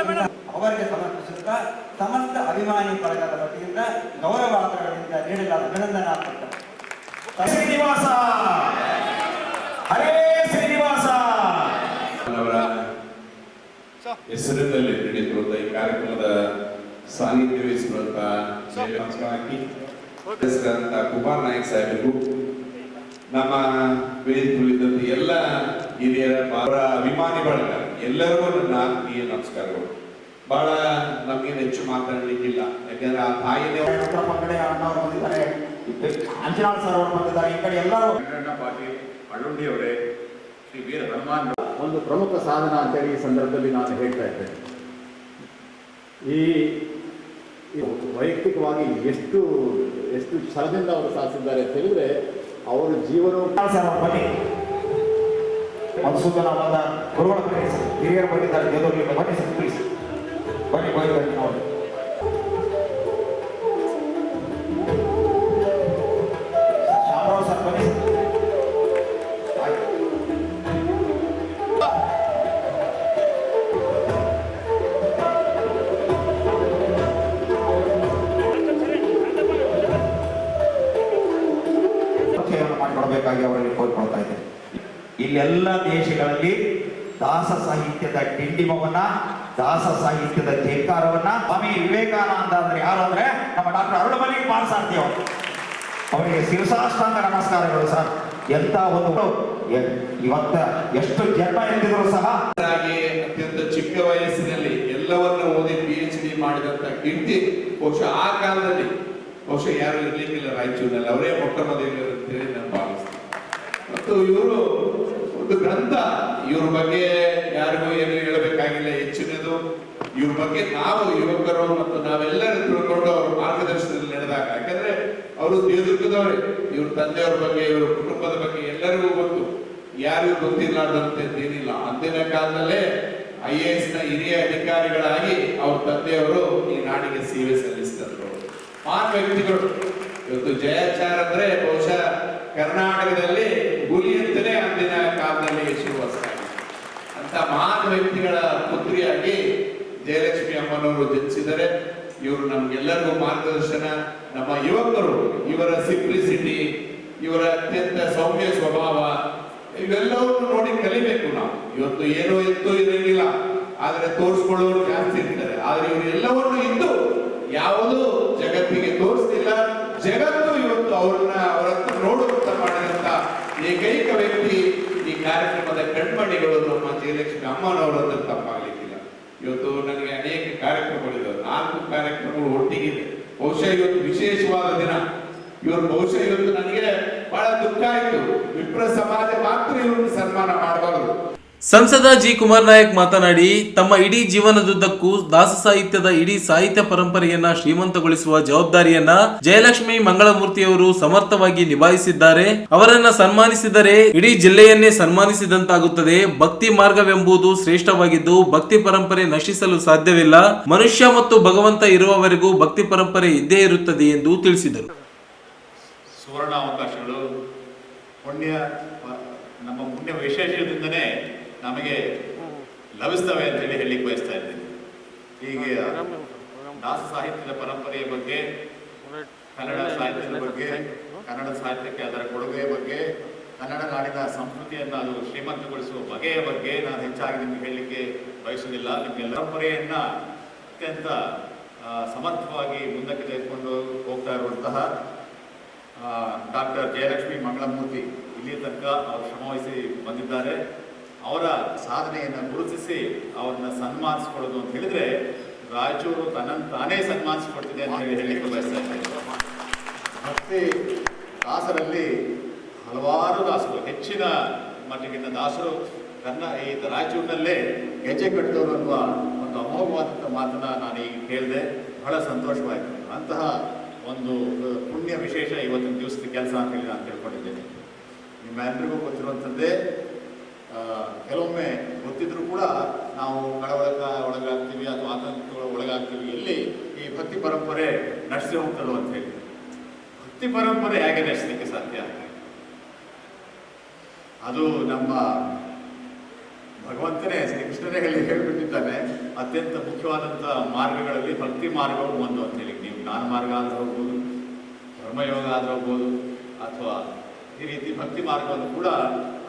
ಅವರಿಗೆ ಸಮರ್ಪಿಸುತ್ತಾ ಸಮಸ್ತ ಅಭಿಮಾನಿ ಬಳಗದ ವತಿಯಿಂದ ಗೌರವಾದರಗಳಿಂದ ನೀಡಲಾದ ಅಭಿನಂದನಾ ಪತ್ರ. ಶ್ರೀನಿವಾಸ, ಹರೇ ಶ್ರೀನಿವಾಸ ಅವರ ಹೆಸರಿನಲ್ಲಿ ನಡೆಯುತ್ತಿರುವ ಈ ಕಾರ್ಯಕ್ರಮದ ಸಾನ್ನಿಧ್ಯ ವಹಿಸಿರುವಂತಹ ಕುಮಾರ್ ನಾಯಕ್ ಸಾಹೇಬರು, ನಮ್ಮ ವೇದಿಕೆಯಲ್ಲಿದ್ದಂಥ ಎಲ್ಲ ಹಿರಿಯರ ಅವರ ಅಭಿಮಾನಿ ಬಳಗ ಎಲ್ಲರಿಗೂ ನನ್ನ ಆತ್ಮೀಯ ನಮಸ್ಕಾರಗಳು. ಬಹಳ ನಮ್ಗೇನು ಹೆಚ್ಚು ಮಾತಾಡ್ಲಿಕ್ಕಿಲ್ಲ, ಯಾಕಂದ್ರೆ ಆ ತಾಯಿನೇ ಕಡೆ ಅಣ್ಣವರು ಬಂದಿದ್ದಾರೆ, ಅಂಜನಾಳ್ ಸರ್ ಅವರು ಬಂದಿದ್ದಾರೆ, ಈ ಕಡೆ ಎಲ್ಲರೂ ಪಾಟೀಲ್ ಅಳ್ಳುಂಡಿ ಅವರೇ, ಶ್ರೀ ವೀರ ಹನುಮಾನ್ ಒಂದು ಪ್ರಮುಖ ಸಾಧನ ಅಂತೇಳಿ ಈ ಸಂದರ್ಭದಲ್ಲಿ ನಾನು ಹೇಳ್ತಾ ಇದ್ದೇನೆ. ಈ ವೈಯಕ್ತಿಕವಾಗಿ ಎಷ್ಟು ಎಷ್ಟು ಛಲದಿಂದ ಅವರು ಸಾಧಿಸಿದ್ದಾರೆ ಅಂತ ಹೇಳಿದ್ರೆ ಅವರ ಜೀವನ ಸರ್ ಅವರು ಬನ್ನಿ, ಒಂದು ಸುಂದರವಾದ ಗುರುಗಳ ಹಿರಿಯರು ಬಂದಿದ್ದಾರೆ, ದೇವರಿಗೆ ಬನ್ನಿ ಸರ್, ಪ್ಲೀಸ್ ಬನ್ನಿ ಬನ್ನಿ ಬನ್ನಿ ನೋಡಿ. ಶಾಮರಾವ್ ಸರ್ ಬನ್ನಿ. ಮಾಡಿಕೊಡಬೇಕಾಗಿ ಅವರಲ್ಲಿ ಕೋರಿಕೊಳ್ತಾ ಇದ್ದೇನೆ. ಇಲ್ಲೆಲ್ಲ ದೇಶಗಳಲ್ಲಿ ದಾಸ ಸಾಹಿತ್ಯದ ಡಿಂಡಿಮವನ್ನ, ದಾಸ ಸಾಹಿತ್ಯದ ಜೇಕಾರವನ್ನ ಸ್ವಾಮಿ ವಿವೇಕಾನಂದ ಅಂದ್ರೆ ಯಾರು ಅಂದ್ರೆ ನಮ್ಮ ಡಾಕ್ಟರ್ ಅರುಳಮಲ್ಲಿ ಪಾಲ್ಸಾರ್ತಿ ಅವರು, ಅವರಿಗೆ ಶಿರಸಾಷ್ಟಾಂಗ ನಮಸ್ಕಾರಗಳು ಸರ್. ಎಂತ ಒಂದು ಇವತ್ತ ಎಷ್ಟು ಜನ್ಮ ಎಂದಿದ್ರು ಸಹ ಅತ್ಯಂತ ಚಿಕ್ಕ ವಯಸ್ಸಿನಲ್ಲಿ ಎಲ್ಲವನ್ನ ಓದಿ PhD ಮಾಡಿದಂತ ಕೀರ್ತಿ ಬಹುಶಃ ಆ ಕಾಲದಲ್ಲಿ ಬಹುಶಃ ಯಾರು ಇರ್ಲಿಕ್ಕಿಲ್ಲ ರಾಯಚೂರಿನಲ್ಲಿ, ಅವರೇ ಮೊಟ್ಟ ಮೊದಲಿಗರು ಅಂತೇಳಿ ನಾನು ಭಾವಿಸ್ತೀನಿ. ಮತ್ತು ಇವರು ಒಂದು ಗ್ರಂಥ, ಇವ್ರ ಬಗ್ಗೆ ಯಾರಿಗೂ ಏನು ಹೇಳಬೇಕಾಗಿಲ್ಲ ಹೆಚ್ಚಿನದು. ಇವ್ರ ಬಗ್ಗೆ ನಾವು ಯುವಕರು ಮತ್ತು ನಾವೆಲ್ಲರೂ ತಿಳ್ಕೊಂಡು ಅವ್ರ ಮಾರ್ಗದರ್ಶನದಲ್ಲಿ ನಡೆದಾಗ, ಯಾಕಂದ್ರೆ ಅವರು ದೇವದುರ್ಗದವರೇ, ಇವ್ರ ತಂದೆಯವ್ರ ಬಗ್ಗೆ ಇವ್ರ ಕುಟುಂಬದ ಬಗ್ಗೆ ಎಲ್ಲರಿಗೂ ಗೊತ್ತು, ಯಾರಿಗೂ ಗೊತ್ತಿಲ್ಲಾರ್ದಂತೇನಿಲ್ಲ. ಅಂದಿನ ಕಾಲದಲ್ಲೇ IAS ನ ಹಿರಿಯ ಅಧಿಕಾರಿಗಳಾಗಿ ಅವ್ರ ತಂದೆಯವರು ಈ ನಾಡಿಗೆ ಸೇವೆ ಸಲ್ಲಿಸಿದರು. ಮಹಾನ್ ವ್ಯಕ್ತಿಗಳು. ಇವತ್ತು ಜಯಾಚಾರ್ ಅಂದ್ರೆ ಬಹುಶಃ ಕರ್ನಾಟಕದಲ್ಲಿ ಹುಲಿ ಅಂತಲೇ ಅಂದಿನ ಕಾಲದಲ್ಲಿ ಹೆಸರುವಾಸಿಯಾಗಿದೆ. ಅಂತ ಮಹಾನ್ ವ್ಯಕ್ತಿಗಳ ಪುತ್ರಿಯಾಗಿ ಜಯಲಕ್ಷ್ಮಿ ಅಮ್ಮನವರು ಜನಿಸಿದರೆ. ಇವರು ನಮ್ಗೆಲ್ಲರಿಗೂ ಮಾರ್ಗದರ್ಶನ. ನಮ್ಮ ಯುವಕರು ಇವರ ಸಿಂಪ್ಲಿಸಿಟಿ, ಇವರ ಅತ್ಯಂತ ಸೌಮ್ಯ ಸ್ವಭಾವ ಇವೆಲ್ಲವನ್ನು ನೋಡಿ ಕಲಿಬೇಕು ನಾವು. ಇವತ್ತು ಏನೋ ಎತ್ತು ಇರಂಗಿಲ್ಲ, ಆದ್ರೆ ತೋರಿಸ್ಕೊಳ್ಳೋರು ಜಾಸ್ತಿ ಇರ್ತಾರೆ. ಆದ್ರೆ ಇವರು ಎಲ್ಲವನ್ನು ಇದ್ದು ಯಾವುದು ಜಗತ್ತಿಗೆ ತೋರಿಸ್ತಿಲ್ಲ, ಜಗತ್ತು ಇವತ್ತು ಅವರನ್ನು ನೋಡುವಂತ ಮಾಡಿದಂತ ಏಕೈಕ ವ್ಯಕ್ತಿ ಈ ಕಾರ್ಯಕ್ರಮದ ಕಣ್ಮಣಿಗಳು ನಮ್ಮ ಜಯಲಕ್ಷ್ಮಿ ಅಮ್ಮನವರಂದ್ರೆ ತಪ್ಪಾಗ್ಲಿಕ್ಕಿಲ್ಲ. ಇವತ್ತು ನನಗೆ ಅನೇಕ ಕಾರ್ಯಕ್ರಮಗಳಿವೆ, 4 ಕಾರ್ಯಕ್ರಮಗಳು ಒಟ್ಟಿಗಿದೆ. ಬಹುಶಃ ಇವತ್ತು ವಿಶೇಷವಾದ ದಿನ. ಇವರು ಬಹುಶಃ ಇವತ್ತು ನನಗೆ ಬಹಳ ದುಃಖ ಆಯ್ತು, ವಿಪ್ರ ಸಮಾಜ ಮಾತ್ರ ಇವ್ರನ್ನ ಸನ್ಮಾನ ಮಾಡಬಾರದು. ಸಂಸದ ಜಿ ಕುಮಾರ್ ನಾಯಕ್ ಮಾತನಾಡಿ, ತಮ್ಮ ಇಡೀ ಜೀವನದುದ್ದಕ್ಕೂ ದಾಸ ಸಾಹಿತ್ಯದ ಇಡೀ ಸಾಹಿತ್ಯ ಪರಂಪರೆಯನ್ನ ಶ್ರೀಮಂತಗೊಳಿಸುವ ಜವಾಬ್ದಾರಿಯನ್ನ ಜಯಲಕ್ಷ್ಮಿ ಮಂಗಳಮೂರ್ತಿಯವರು ಸಮರ್ಥವಾಗಿ ನಿಭಾಯಿಸಿದ್ದಾರೆ. ಅವರನ್ನ ಸನ್ಮಾನಿಸಿದರೆ ಇಡೀ ಜಿಲ್ಲೆಯನ್ನೇ ಸನ್ಮಾನಿಸಿದಂತಾಗುತ್ತದೆ. ಭಕ್ತಿ ಮಾರ್ಗವೆಂಬುದು ಶ್ರೇಷ್ಠವಾಗಿದ್ದು ಭಕ್ತಿ ಪರಂಪರೆ ನಶಿಸಲು ಸಾಧ್ಯವಿಲ್ಲ. ಮನುಷ್ಯ ಮತ್ತು ಭಗವಂತ ಇರುವವರೆಗೂ ಭಕ್ತಿ ಪರಂಪರೆ ಇದ್ದೇ ಇರುತ್ತದೆ ಎಂದು ತಿಳಿಸಿದರು. ಸುವರ್ಣಾವಕಾಶಗಳು ನಮ್ಮ ಪುಣ್ಯ ವಿಶೇಷದಿಂದನೇ ನಮಗೆ ಲಭಿಸ್ತವೆ ಅಂತೇಳಿ ಹೇಳಲಿಕ್ಕೆ ಬಯಸ್ತಾ ಇದ್ದೀನಿ. ಹೀಗೆ ದಾಸ ಸಾಹಿತ್ಯದ ಪರಂಪರೆಯ ಬಗ್ಗೆ, ಕನ್ನಡ ಸಾಹಿತ್ಯದ ಬಗ್ಗೆ, ಕನ್ನಡ ಸಾಹಿತ್ಯಕ್ಕೆ ಅದರ ಕೊಡುಗೆಯ ಬಗ್ಗೆ, ಕನ್ನಡ ನಾಡಿನ ಸಂಸ್ಕೃತಿಯನ್ನು ಅದು ಶ್ರೀಮಂತಗೊಳಿಸುವ ಬಗೆಯ ಬಗ್ಗೆ ನಾನು ಹೆಚ್ಚಾಗಿ ನಿಮಗೆ ಹೇಳಲಿಕ್ಕೆ ಬಯಸುವುದಿಲ್ಲ. ನಿಮಗೆ ಪರಂಪರೆಯನ್ನು ಅತ್ಯಂತ ಸಮರ್ಥವಾಗಿ ಮುಂದಕ್ಕೆ ತೆಗೆದುಕೊಂಡು ಹೋಗ್ತಾ ಇರುವಂತಹ ಡಾಕ್ಟರ್ ಜಯಲಕ್ಷ್ಮಿ ಮಂಗಳಮೂರ್ತಿ ಇಲ್ಲಿ ತನಕ ಅವರು ಶ್ರಮವಹಿಸಿ ಬಂದಿದ್ದಾರೆ. ಅವರ ಸಾಧನೆಯನ್ನು ಗುರುತಿಸಿ ಅವ್ರನ್ನ ಸನ್ಮಾನಿಸ್ಕೊಳ್ಳೋದು ಅಂತ ಹೇಳಿದ್ರೆ ರಾಯಚೂರು ತನ್ನನ್ನು ತಾನೇ ಸನ್ಮಾನಿಸಿಕೊಡ್ತಿದೆ ಅಂತ ಹೇಳಲಿಕ್ಕೆ ಬಯಸ್ತಾ ಇದ್ದೇನೆ. ಭಕ್ತಿ ದಾಸರಲ್ಲಿ ಹಲವಾರು ದಾಸರು, ಹೆಚ್ಚಿನ ಮಟ್ಟಿಗಿನ ದಾಸರು ಈ ರಾಯಚೂರಿನಲ್ಲೇ ಹೆಜ್ಜೆ ಕಟ್ಟಿದವರು ಅನ್ನುವ ಒಂದು ಅಮೋಘವಾದಂಥ ಮಾತನ್ನ ನಾನು ಈಗ ಕೇಳಿದೆ, ಬಹಳ ಸಂತೋಷವಾಯಿತು. ಅಂತಹ ಒಂದು ಪುಣ್ಯ ವಿಶೇಷ ಇವತ್ತಿನ ದಿವಸದ ಕೆಲಸ ಅಂತ ಹೇಳಿ ನಾನು ತಿಳ್ಕೊಂಡಿದ್ದೇನೆ. ನಿಮ್ಮೆಲ್ಲರಿಗೂ ಗೊತ್ತಿರುವಂಥದ್ದೇ, ಕೆಲವೊಮ್ಮೆ ಗೊತ್ತಿದ್ರೂ ಕೂಡ ನಾವು ಒಳಗಾಗ್ತೀವಿ ಅಥವಾ ಆತಂಕಗಳ ಒಳಗಾಗ್ತೀವಿ. ಎಲ್ಲಿ ಈ ಭಕ್ತಿ ಪರಂಪರೆ ನಡೆಸಿ ಹೋಗ್ತದೋ ಅಂತ ಹೇಳಿ. ಭಕ್ತಿ ಪರಂಪರೆ ಹೇಗೆ ನಡೆಸಲಿಕ್ಕೆ ಸಾಧ್ಯ? ಅದು ನಮ್ಮ ಭಗವಂತನೇ ಶ್ರೀಕೃಷ್ಣನೇ ಹೇಳಿಬಿಟ್ಟಿದ್ದಾನೆ, ಅತ್ಯಂತ ಮುಖ್ಯವಾದಂಥ ಮಾರ್ಗಗಳಲ್ಲಿ ಭಕ್ತಿ ಮಾರ್ಗವು ಒಂದು ಅಂತ ಹೇಳಿ. ನೀವು ಜ್ಞಾನ ಮಾರ್ಗ ಆದ್ರೆ ಹೋಗ್ಬೋದು, ಧರ್ಮಯೋಗ ಆದ್ರೆ ಹೋಗ್ಬೋದು, ಅಥವಾ ಈ ರೀತಿ ಭಕ್ತಿ ಮಾರ್ಗವನ್ನು ಕೂಡ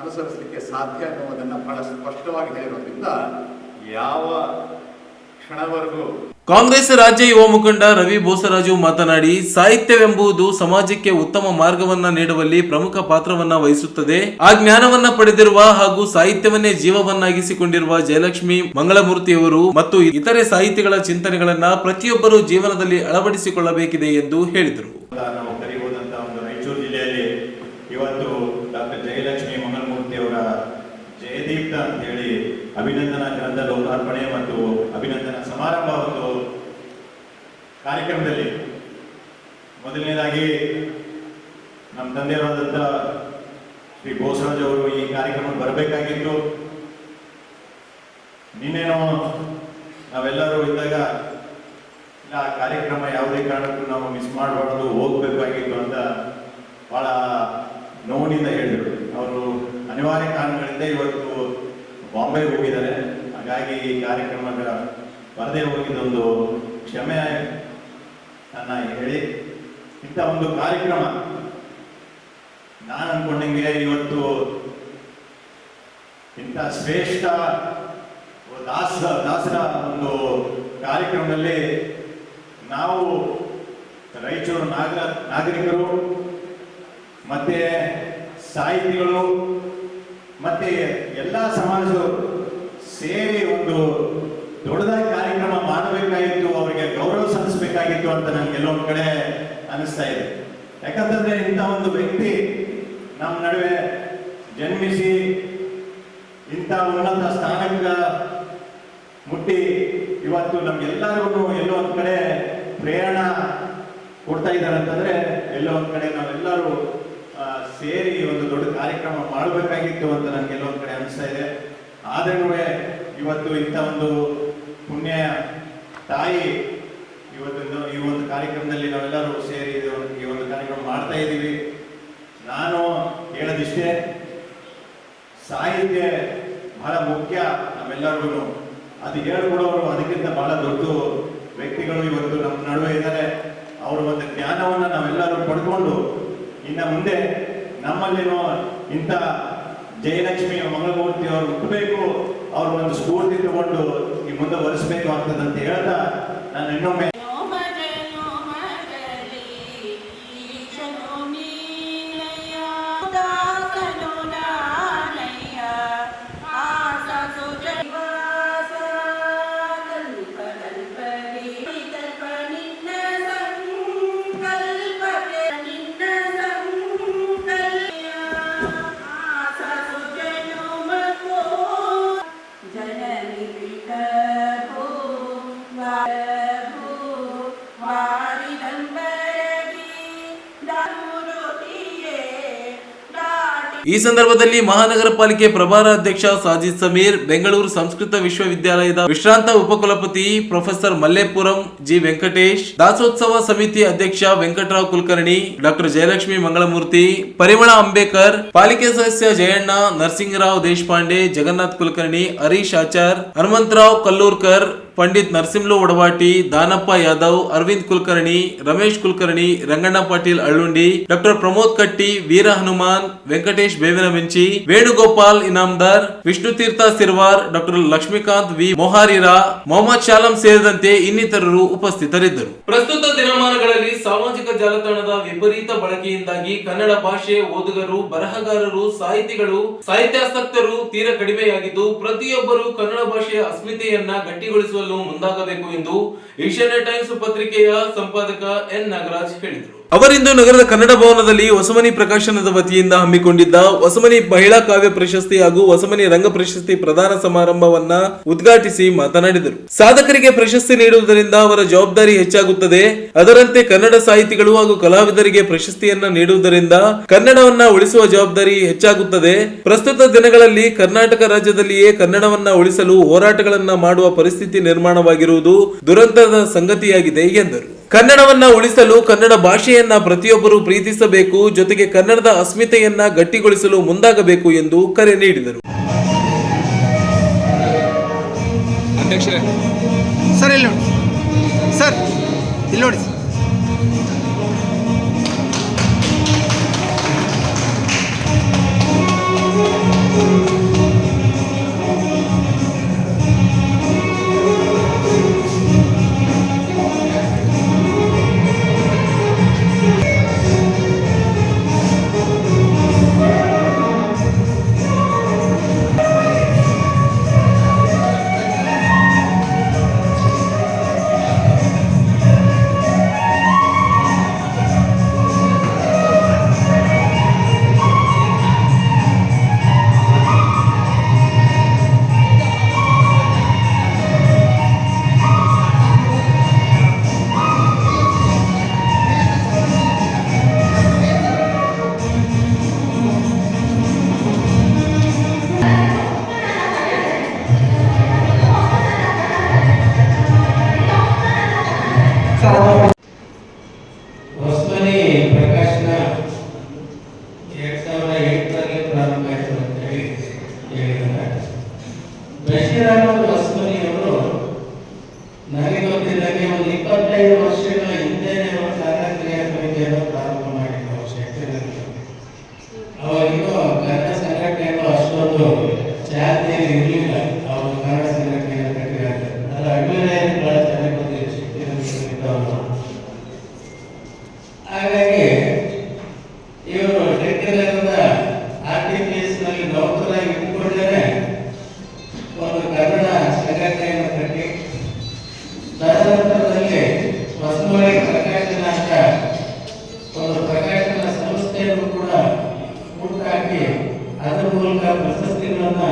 ಅನುಸರಿಸಲಿಕ್ಕೆ ಸಾಧ್ಯ ಅನ್ನುವುದನ್ನು ಬಹಳ ಸ್ಪಷ್ಟವಾಗಿ ಹೇಳಿರೋದ್ರಿಂದ ಯಾವ ಕ್ಷಣವರೆಗೂ ಕಾಂಗ್ರೆಸ್ ರಾಜ್ಯ ಯುವ ಮುಖಂಡ ರವಿ ಬೋಸರಾಜು ಮಾತನಾಡಿ, ಸಾಹಿತ್ಯವೆಂಬುದು ಸಮಾಜಕ್ಕೆ ಉತ್ತಮ ಮಾರ್ಗವನ್ನ ನೀಡುವಲ್ಲಿ ಪ್ರಮುಖ ಪಾತ್ರವನ್ನ ವಹಿಸುತ್ತದೆ. ಆ ಜ್ಞಾನವನ್ನ ಪಡೆದಿರುವ ಹಾಗೂ ಸಾಹಿತ್ಯವನ್ನೇ ಜೀವವನ್ನಾಗಿಸಿಕೊಂಡಿರುವ ಜಯಲಕ್ಷ್ಮಿ ಮಂಗಳಮೂರ್ತಿಯವರು ಮತ್ತು ಇತರೆ ಸಾಹಿತಿಗಳ ಚಿಂತನೆಗಳನ್ನ ಪ್ರತಿಯೊಬ್ಬರು ಜೀವನದಲ್ಲಿ ಅಳವಡಿಸಿಕೊಳ್ಳಬೇಕಿದೆ ಎಂದು ಹೇಳಿದರು. ನಾವು ಕರೀಬಹುದಂತ ಒಂದು ರಾಯಚೂರು ಜಿಲ್ಲೆಯಲ್ಲಿ ಇವತ್ತು ಡಾಕ್ಟರ್ ಜಯಲಕ್ಷ್ಮಿ ಮಂಗಳಮೂರ್ತಿಯವರ ಜಯದೀಪ್ತ ಅಂತ ಹೇಳಿ ಅಭಿನಂದನಾ ಗ್ರಂಥ ಲೋಕಾರ್ಪಣೆ ಮತ್ತು ಅಭಿನಂದನಾ ಸಮಾರಂಭ ಒಂದು ಕಾರ್ಯಕ್ರಮದಲ್ಲಿ ಮೊದಲನೇದಾಗಿ ನಮ್ಮ ತಂದೆಯವರಾದಂಥ ಶ್ರೀ ಬೋಸರಾಜ್ ಅವರು ಈ ಕಾರ್ಯಕ್ರಮಕ್ಕೆ ಬರಬೇಕಾಗಿತ್ತು. ನಿನ್ನೇನೋ ನಾವೆಲ್ಲರೂ ಇದ್ದಾಗ ಆ ಕಾರ್ಯಕ್ರಮ ಯಾವುದೇ ಕಾರಣಕ್ಕೂ ನಾವು ಮಿಸ್ ಮಾಡಬಾರ್ದು, ಹೋಗ್ಬೇಕಾಗಿತ್ತು ಅಂತ ಬಹಳ ನೋವಿನಿಂದ ಹೇಳಿದರು. ಅವರು ಅನಿವಾರ್ಯ ಕಾರಣಗಳಿಂದ ಇವತ್ತು ಬಾಂಬೆಗೆ ಹೋಗಿದ್ದಾರೆ. ಹಾಗಾಗಿ ಈ ಕಾರ್ಯಕ್ರಮಕ್ಕೆ ಬರದೇ ಹೋಗಿದ್ದೊಂದು ಕ್ಷಮೆ ನನ್ನ ಹೇಳಿ, ಇಂಥ ಒಂದು ಕಾರ್ಯಕ್ರಮ ನಾನು ಅನ್ಕೊಂಡಂಗೆ ಇವತ್ತು ಇಂಥ ಶ್ರೇಷ್ಠ ದಾಸರ ಒಂದು ಕಾರ್ಯಕ್ರಮದಲ್ಲಿ ನಾವು ರಾಯಚೂರು ನಾಗರಿಕರು ಮತ್ತೆ ಸಾಹಿತಿಗಳು ಮತ್ತೆ ಎಲ್ಲ ಸಮಾಜದವರು ಸೇರಿ ಒಂದು ದೊಡ್ಡದಾಗಿ ಕಾರ್ಯಕ್ರಮ ಮಾಡಬೇಕಾಗಿತ್ತು, ಅವರಿಗೆ ಗೌರವ ಸಲ್ಲಿಸಬೇಕಾಗಿತ್ತು ಅಂತ ನನಗೆ ಎಲ್ಲೊಂದು ಕಡೆ ಅನಿಸ್ತಾ ಇದೆ. ಯಾಕಂತಂದ್ರೆ ಇಂಥ ಒಂದು ವ್ಯಕ್ತಿ ನಮ್ಮ ನಡುವೆ ಜನ್ಮಿಸಿ ಇಂಥ ಉನ್ನತ ಸ್ಥಾನಕ್ಕೆ ಮುಟ್ಟಿ ಇವತ್ತು ನಮ್ಗೆಲ್ಲರಿಗೂ ಎಲ್ಲೋ ಒಂದ್ ಕಡೆ ಪ್ರೇರಣಾ ಕೊಡ್ತಾ ಇದ್ದಾರೆ ಅಂತಂದ್ರೆ ಎಲ್ಲೋ ಒಂದ್ ಕಡೆ ನಾವೆಲ್ಲರೂ ಸೇರಿ ಒಂದು ದೊಡ್ಡ ಕಾರ್ಯಕ್ರಮ ಮಾಡಬೇಕಾಗಿತ್ತು ಅಂತ ನನಗೆ ಎಲ್ಲೋ ಒಂದ್ ಕಡೆ ಅನಿಸ್ತಾ ಇದೆ. ಆದ್ರೂ ಇವತ್ತು ಇಂಥ ಒಂದು ಪುಣ್ಯ ತಾಯಿ ಇವತ್ತು ಈ ಒಂದು ಕಾರ್ಯಕ್ರಮದಲ್ಲಿ ನಾವೆಲ್ಲರೂ ಸೇರಿ ಈ ಒಂದು ಕಾರ್ಯಕ್ರಮ ಮಾಡ್ತಾ ಇದ್ದೀವಿ. ನಾನು ಹೇಳೋದಿಷ್ಟೇ, ಸಾಹಿತ್ಯ ಬಹಳ ಮುಖ್ಯ ನಮ್ಮೆಲ್ಲರಿಗೂ. ಅದು ಹೇಳ್ಕೊಡೋರು ಅದಕ್ಕಿಂತ ಬಹಳ ದೊಡ್ಡ ವ್ಯಕ್ತಿಗಳು ಇವತ್ತು ನಮ್ಮ ನಡುವೆ ಇದ್ದಾರೆ. ಅವರ ಒಂದು ಜ್ಞಾನವನ್ನು ನಾವೆಲ್ಲರೂ ಪಡ್ಕೊಂಡು ಇನ್ನು ಮುಂದೆ ನಮ್ಮಲ್ಲಿನೋ ಇಂಥ ಜಯಲಕ್ಷ್ಮಿ ಮಂಗಳಮೂರ್ತಿ ಅವರು ಹುಟ್ಟಬೇಕು, ಅವರು ಒಂದು ಸ್ಫೂರ್ತಿ ತಗೊಂಡು ಈ ಮುಂದೆ ಒರೆಸಬೇಕು ಆಗ್ತದೆ ಅಂತ ಹೇಳ್ತಾ ನಾನು ಇನ್ನೊಮ್ಮೆ ಈ ಸಂದರ್ಭದಲ್ಲಿ ಮಹಾನಗರ ಪಾಲಿಕೆ ಪ್ರಭಾರ ಅಧ್ಯಕ್ಷ ಸಾಜಿದ್ ಸಮೀರ್, ಬೆಂಗಳೂರು ಸಂಸ್ಕೃತ ವಿಶ್ವವಿದ್ಯಾಲಯದ ವಿಶ್ರಾಂತ ಉಪಕುಲಪತಿ ಪ್ರೊಫೆಸರ್ ಮಲ್ಲೇಪುರಂ ಜಿ ವೆಂಕಟೇಶ್, ದಾಸೋತ್ಸವ ಸಮಿತಿ ಅಧ್ಯಕ್ಷ ವೆಂಕಟರಾವ್ ಕುಲಕರ್ಣಿ, ಡಾಕ್ಟರ್ ಜಯಲಕ್ಷ್ಮಿ ಮಂಗಳಮೂರ್ತಿ, ಪರಿಮಳ ಅಂಬೇಕರ್, ಪಾಲಿಕೆ ಸದಸ್ಯ ಜಯಣ್ಣ, ನರಸಿಂಗರಾವ್ ದೇಶಪಾಂಡೆ, ಜಗನ್ನಾಥ್ ಕುಲಕರ್ಣಿ, ಹರೀಶ್ ಆಚಾರ್, ಹನುಮಂತರಾವ್ ಕಲ್ಲೂರ್ಕರ್, ಪಂಡಿತ್ ನರಸಿಂಹಲು ಒಡವಾಟಿ, ದಾನಪ್ಪ ಯಾದವ್, ಅರವಿಂದ್ ಕುಲಕರ್ಣಿ, ರಮೇಶ್ ಕುಲಕರ್ಣಿ, ರಂಗಣ್ಣ ಪಾಟೀಲ್ ಅಳ್ಳುಂಡಿ, ಡಾಕ್ಟರ್ ಪ್ರಮೋದ್ ಕಟ್ಟಿ, ವೀರ ಹನುಮಾನ್, ವೆಂಕಟೇಶ್ ಬೇವಿನ ಮಿಂಚಿ, ವೇಣುಗೋಪಾಲ್ ಇನಾಮದಾರ್, ವಿಷ್ಣುತೀರ್ಥ ಸಿರ್ವಾರ್, ಡಾಕ್ಟರ್ ಲಕ್ಷ್ಮೀಕಾಂತ್ ವಿ ಮೊಹಾರಿರಾ, ಮೊಹಮ್ಮದ್ ಶಾಲಂ ಸೇರಿದಂತೆ ಇನ್ನಿತರರು ಉಪಸ್ಥಿತರಿದ್ದರು. ಪ್ರಸ್ತುತ ದಿನಮಾನಗಳಲ್ಲಿ ಸಾಮಾಜಿಕ ಜಾಲತಾಣದ ವಿಪರೀತ ಬಳಕೆಯಿಂದಾಗಿ ಕನ್ನಡ ಭಾಷೆ ಓದುಗರು, ಬರಹಗಾರರು, ಸಾಹಿತಿಗಳು, ಸಾಹಿತ್ಯಾಸಕ್ತರು ತೀರ ಕಡಿಮೆಯಾಗಿದ್ದು, ಪ್ರತಿಯೊಬ್ಬರು ಕನ್ನಡ ಭಾಷೆಯ ಅಸ್ಮಿತೆಯನ್ನ ಗಟ್ಟಿಗೊಳಿಸುವ ಮುಂದಾಗಬೇಕು ಎಂದು ಏಷ್ಯಾನೆಟ್ ಟೈಮ್ಸ್ ಪತ್ರಿಕೆಯ ಸಂಪಾದಕ ಎನ್ ನಾಗರಾಜ್ ಹೇಳಿದರು. ಅವರಿಂದು ನಗರದ ಕನ್ನಡ ಭವನದಲ್ಲಿ ಹೊಸಮನಿ ಪ್ರಕಾಶನದ ವತಿಯಿಂದ ಹಮ್ಮಿಕೊಂಡಿದ್ದ ಹೊಸಮನಿ ಮಹಿಳಾ ಕಾವ್ಯ ಪ್ರಶಸ್ತಿ ಹಾಗೂ ಹೊಸಮನಿ ರಂಗ ಪ್ರಶಸ್ತಿ ಪ್ರದಾನ ಸಮಾರಂಭವನ್ನ ಉದ್ಘಾಟಿಸಿ ಮಾತನಾಡಿದರು. ಸಾಧಕರಿಗೆ ಪ್ರಶಸ್ತಿ ನೀಡುವುದರಿಂದ ಅವರ ಜವಾಬ್ದಾರಿ ಹೆಚ್ಚಾಗುತ್ತದೆ. ಅದರಂತೆ ಕನ್ನಡ ಸಾಹಿತಿಗಳು ಹಾಗೂ ಕಲಾವಿದರಿಗೆ ಪ್ರಶಸ್ತಿಯನ್ನ ನೀಡುವುದರಿಂದ ಕನ್ನಡವನ್ನ ಉಳಿಸುವ ಜವಾಬ್ದಾರಿ ಹೆಚ್ಚಾಗುತ್ತದೆ. ಪ್ರಸ್ತುತ ದಿನಗಳಲ್ಲಿ ಕರ್ನಾಟಕ ರಾಜ್ಯದಲ್ಲಿಯೇ ಕನ್ನಡವನ್ನ ಉಳಿಸಲು ಹೋರಾಟಗಳನ್ನ ಮಾಡುವ ಪರಿಸ್ಥಿತಿ ನಿರ್ಮಾಣವಾಗಿರುವುದು ದುರಂತದ ಸಂಗತಿಯಾಗಿದೆ ಎಂದರು. ಕನ್ನಡವನ್ನ ಉಳಿಸಲು ಕನ್ನಡ ಭಾಷೆಯನ್ನ ಪ್ರತಿಯೊಬ್ಬರು ಪ್ರೀತಿಸಬೇಕು, ಜೊತೆಗೆ ಕನ್ನಡದ ಅಸ್ಮಿತೆಯನ್ನ ಗಟ್ಟಿಗೊಳಿಸಲು ಮುಂದಾಗಬೇಕು ಎಂದು ಕರೆ ನೀಡಿದರು. ಅಧ್ಯಕ್ಷರೇ, ಸರ್ ಇಲ್ಲಿ ನೋಡಿ, ಸರ್ ಇಲ್ಲಿ ನೋಡಿ. ಒಂದು ಚಾಲ್ತಿಯಲ್ಲಿ ಇರಲಿಲ್ಲ. ಅವರು ಕನ್ನಡ ಸಂಘಟನೆಯನ್ನು ಕಟ್ಟಿದ್ದಾರೆ. ಅದರ ಅಭಿನಯ ಬಹಳ ಚೆನ್ನಾಗಿ ಬಂದಿದೆ. ಹಾಗಾಗಿ ಇವರು ಡೆಕ್ಕದ RTPS ನಲ್ಲಿ ನೌಕರಾಗಿ ಇಟ್ಟುಕೊಂಡರೆ ಒಂದು ಕನ್ನಡ ಸಂಘಟನೆಯನ್ನು ಕಟ್ಟಿ ತದನಂತರದಲ್ಲಿ ಹೊಸಮಳೆ ಪ್ರಕಾಶನ ಅಂತ ಒಂದು ಪ್ರಕಾಶನ ಸಂಸ್ಥೆಯನ್ನು ಕೂಡ ಹುಟ್ಟಾಕಿ ಅದರ ಮೂಲಕ ಪ್ರಶಸ್ತಿಗಳನ್ನು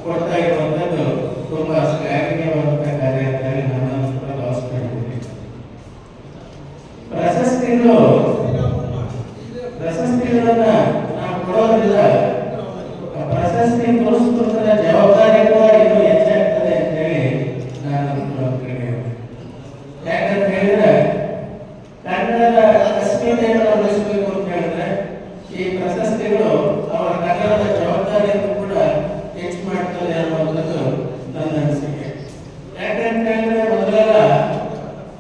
ಕೊಡ್ತಾ ಇರುವಂಥದ್ದು ತುಂಬಾ ಶ್ಲಾಘನೀಯವಾದಂತಹ ಕಾರ್ಯ ಅಂತ ಹೇಳಿ ನಾನು ಕೂಡ ಭಾವಿಸ್ಕೊಂಡಿದ್ದೀನಿ. ಪ್ರಶಸ್ತಿಗಳನ್ನ ನಾವು ಕೊಡೋದ್ರಿಂದ ಪ್ರಶಸ್ತಿ ಪುರಸ್ಕೃತರ ಜವಾಬ್ದಾರಿ ಕೂಡ ಇನ್ನೂ ಹೆಚ್ಚಾಗ್ತದೆ ಅಂತ ಹೇಳಿ ನಾನು ಯಾಕಂತ ಹೇಳಿದ್ರೆ ಕನ್ನಡದ ಅಸ್ಮಿತೆಯನ್ನು ಉಳಿಸಬೇಕು ಅಂತ ಹೇಳಿದ್ರೆ ಈ ಪ್ರಶಸ್ತಿಗಳು ಅವರ ಕನ್ನಡದ ಜವಾಬ್ದಾರಿಯನ್ನು ಕೂಡ ಹೆಚ್ಚು ಮಾಡ್ತದೆ ಅನ್ನುವಂಥದ್ದು ನನ್ನ ಅನಿಸಿಕೆ. ಯಾಕಂತ ಹೇಳಿದ್ರೆ ಮೊದಲೆಲ್ಲ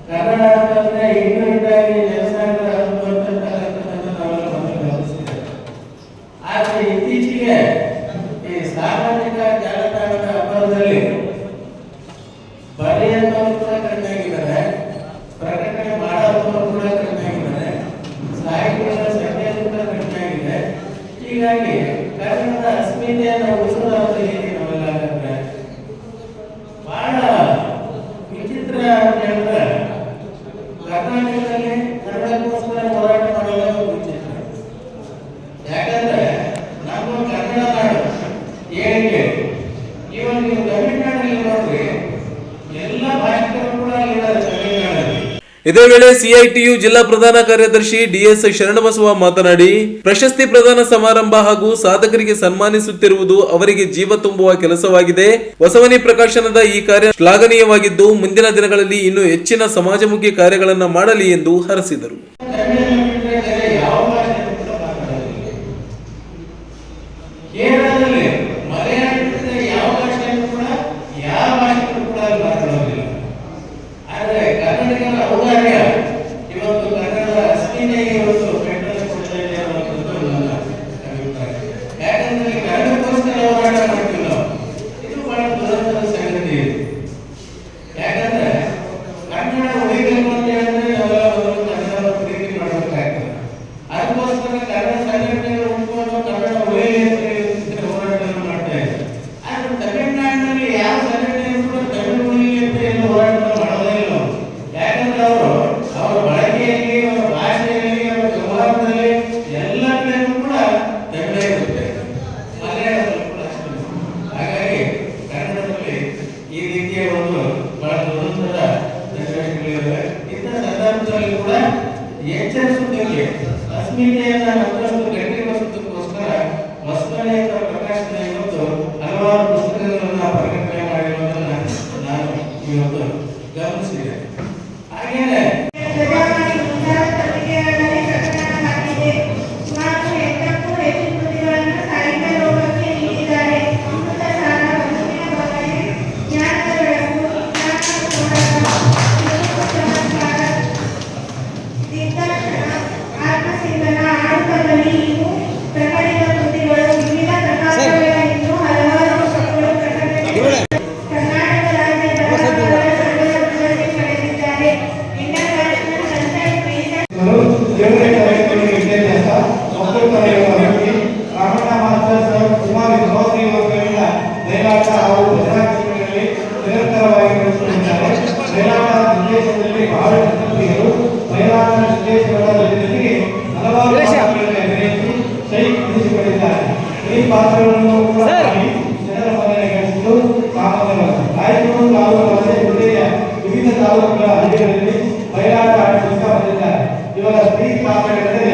ಕನ್ನಡ ಅಂತಂದ್ರೆ ಇಂಗ್ಲೆಂಡಾಗಿ ಜನಸಾಗರ ಅನ್ನುವಂಥದ್ದನ್ನು ನಾವೆಲ್ಲ ಮೊದಲು ಗಮನಿಸಿದ್ದೇವೆ. ಆದರೆ ಇತ್ತೀಚೆಗೆ ಈ ಸಾಮಾಜಿಕ ಜಾಲತಾಣದ ಅಬ್ಬರದಲ್ಲಿ ಬರೆಯುವವರು ಕೂಡ ಕಡಿಮೆ ಆಗಿದ್ದಾರೆ, ಪ್ರಕಟಣೆ ಮಾಡೋರು ಕೂಡ ಕಡಿಮೆ ಆಗಿದ್ದಾರೆ, ಸಾಹಿತ್ಯದ ಸಂಖ್ಯೆಯೂ ಕೂಡ ಕಡಿಮೆ ಆಗಿದೆ. ಹೀಗಾಗಿ ಕನ್ನಡದ ಅಸ್ಮಿತೆಯನ್ನು ಉಳಿಸೋದಾದ ರೀತಿ ನಾವೆಲ್ಲ ಆಗಿದ್ರೆ ಬಹಳ ವಿಚಿತ್ರ ಅಂತ ಹೇಳಿದ್ರೆ ಕರ್ನಾಟಕದಲ್ಲಿ ಕನ್ನಡಕ್ಕೋಸ್ಕರ ಹೋರಾಟ ಮಾಡೋದು ವಿಚಿತ್ರ. ಯಾಕಂದ್ರೆ ನಮ್ಮ ಕನ್ನಡ ನಾಡು ಏಳಿಗೆ ಇವಾಗ ನೀವು ತಮಿಳುನಾಡಲ್ಲಿ ನೋಡ್ರಿ ಎಲ್ಲ ಭಾಷಿಕರು ಕೂಡ ಇದ್ದಾರೆ ತಮಿಳುನಾಡಲ್ಲಿ. ಇದೇ ವೇಳೆ ಸಿಐಟಿಯು ಜಿಲ್ಲಾ ಪ್ರಧಾನ ಕಾರ್ಯದರ್ಶಿ ಡಿಎಸ್ ಶರಣಬಸವ ಮಾತನಾಡಿ, ಪ್ರಶಸ್ತಿ ಪ್ರದಾನ ಸಮಾರಂಭ ಹಾಗೂ ಸಾಧಕರಿಗೆ ಸನ್ಮಾನಿಸುತ್ತಿರುವುದು ಅವರಿಗೆ ಜೀವ ತುಂಬುವ ಕೆಲಸವಾಗಿದೆ. ಹೊಸಮನಿ ಪ್ರಕಾಶನದ ಈ ಕಾರ್ಯ ಶ್ಲಾಘನೀಯವಾಗಿದ್ದು ಮುಂದಿನ ದಿನಗಳಲ್ಲಿ ಇನ್ನೂ ಹೆಚ್ಚಿನ ಸಮಾಜಮುಖಿ ಕಾರ್ಯಗಳನ್ನು ಮಾಡಲಿ ಎಂದು ಹರಸಿದರು. ಕೇರಳದಲ್ಲಿ ಮಲಯಾಳದ ಯಾವ ಭಾಷೆಯನ್ನು ಕೂಡ ಯಾವ ಭಾಷೆಯನ್ನು ಕೂಡ ಮಾತನಾಡುವುದಿಲ್ಲ. ಆದರೆ ಕನ್ನಡಿಗರ ಔದಾರ್ಯ ಇವತ್ತು ಕನ್ನಡದ ಅಸ್ಮಿತೆಗೆ ಇವತ್ತು ಬೆಂಬಲ ಕೊಡ್ತಾ ಇದೆ ಅನ್ನುವಂಥದ್ದು ನನ್ನ ಅಭಿಪ್ರಾಯ. ಯಾಕಂದ್ರೆ ಕನ್ನಡಕ್ಕೋಸ್ಕರ ಹೋರಾಟ ಮಾಡ್ತೀವಿ ನಾವು, ಇದು ಬಹಳ ದುರಂತದ ಸಂಗತಿ ಇದೆ. ಯಾಕಂದ್ರೆ ಕನ್ನಡ ಉಳಿಬೇಕು ಅಂತ ಹೇಳಿದ್ರೆ ನಾವೆಲ್ಲ ಮೊದಲು ಕನ್ನಡ ಪ್ರೀತಿ ಮಾಡಬೇಕಾಗ್ತದೆ. ಅದಕ್ಕೋಸ್ಕರ ಕನ್ನಡ ಸಂಘಟನೆಗಳು ಉಂಟುಕೊಂಡು ಕನ್ನಡ ಉಳಿಯಲಿ ಅಂತ ಹೋರಾಟವನ್ನು ಮಾಡ್ತಾ ಇದೆ. ಆದ್ರೆ ತಮಿಳುನಾಡಿನಲ್ಲಿ ಯಾವ ಸಂಘಟನೆ ಕೂಡ ತಮಿಳು ಉಳಿಯಲಿ ಅಂತ ಏನು ಹೋರಾಟ ಮಾಡೋದೇ ಇಲ್ಲ. ಯಾಕಂದ್ರೆ ಅವರ ಬಳಕೆಯಲ್ಲಿ, ಅವರ ಭಾಷೆಯಲ್ಲಿ, ಅವರ ವ್ಯವಹಾರದಲ್ಲಿ ಎಲ್ಲ ಕಡೆಯೂ ಕೂಡ ತಮಿಳೇ ಇರುತ್ತೆ, ಮಲಯಾಳದಲ್ಲೂ ಕೂಡ ಅಷ್ಟೇ. ಹಾಗಾಗಿ ಕನ್ನಡದಲ್ಲಿ ಈ ರೀತಿಯ ಒಂದು ಬಹಳ ದುರಂತದ ಚಟುವಟಿಕೆಗಳಿವೆ. ಇಂಥ ಸಂದರ್ಭದಲ್ಲಿ ಕೂಡ ಎಚ್ಚರಿಸುವುದಕ್ಕೆ ಅಸ್ಮಿತೆಯನ್ನ ಮತ್ತಷ್ಟು ಗಟ್ಟಿಗೊಳಿಸುವುದಕ್ಕೋಸ್ಕರ ಹೊಸಮನೆ ಪ್ರಕಾಶನ ಇವತ್ತು ಹಲವಾರು ಪುಸ್ತಕಗಳನ್ನು ಪ್ರಕಟಣೆ ಮಾಡಿರುವುದನ್ನು ನಾನು ಇವತ್ತು ಗಮನಿಸಿದೆ. ಹಾಗೇನೆ ಈ ಪಾತ್ರಗಳನ್ನು ಕೂಡ ಜನರ ಮನೆಗಳಿಸಿದ್ದು ಸಾಮಾನ್ಯವಾಗಿದೆ. ರಾಯಚೂರು ತಾಲೂಕು ವಿವಿಧ ತಾಲೂಕುಗಳ ಹಳ್ಳಿಗಳಲ್ಲಿ ಬಯಲಾಟ ಆಡಳಿತ ಬಂದಿದ್ದಾರೆ. ಇವರ ಸ್ತ್ರೀ ಪಾತ್ರಗಳಲ್ಲಿ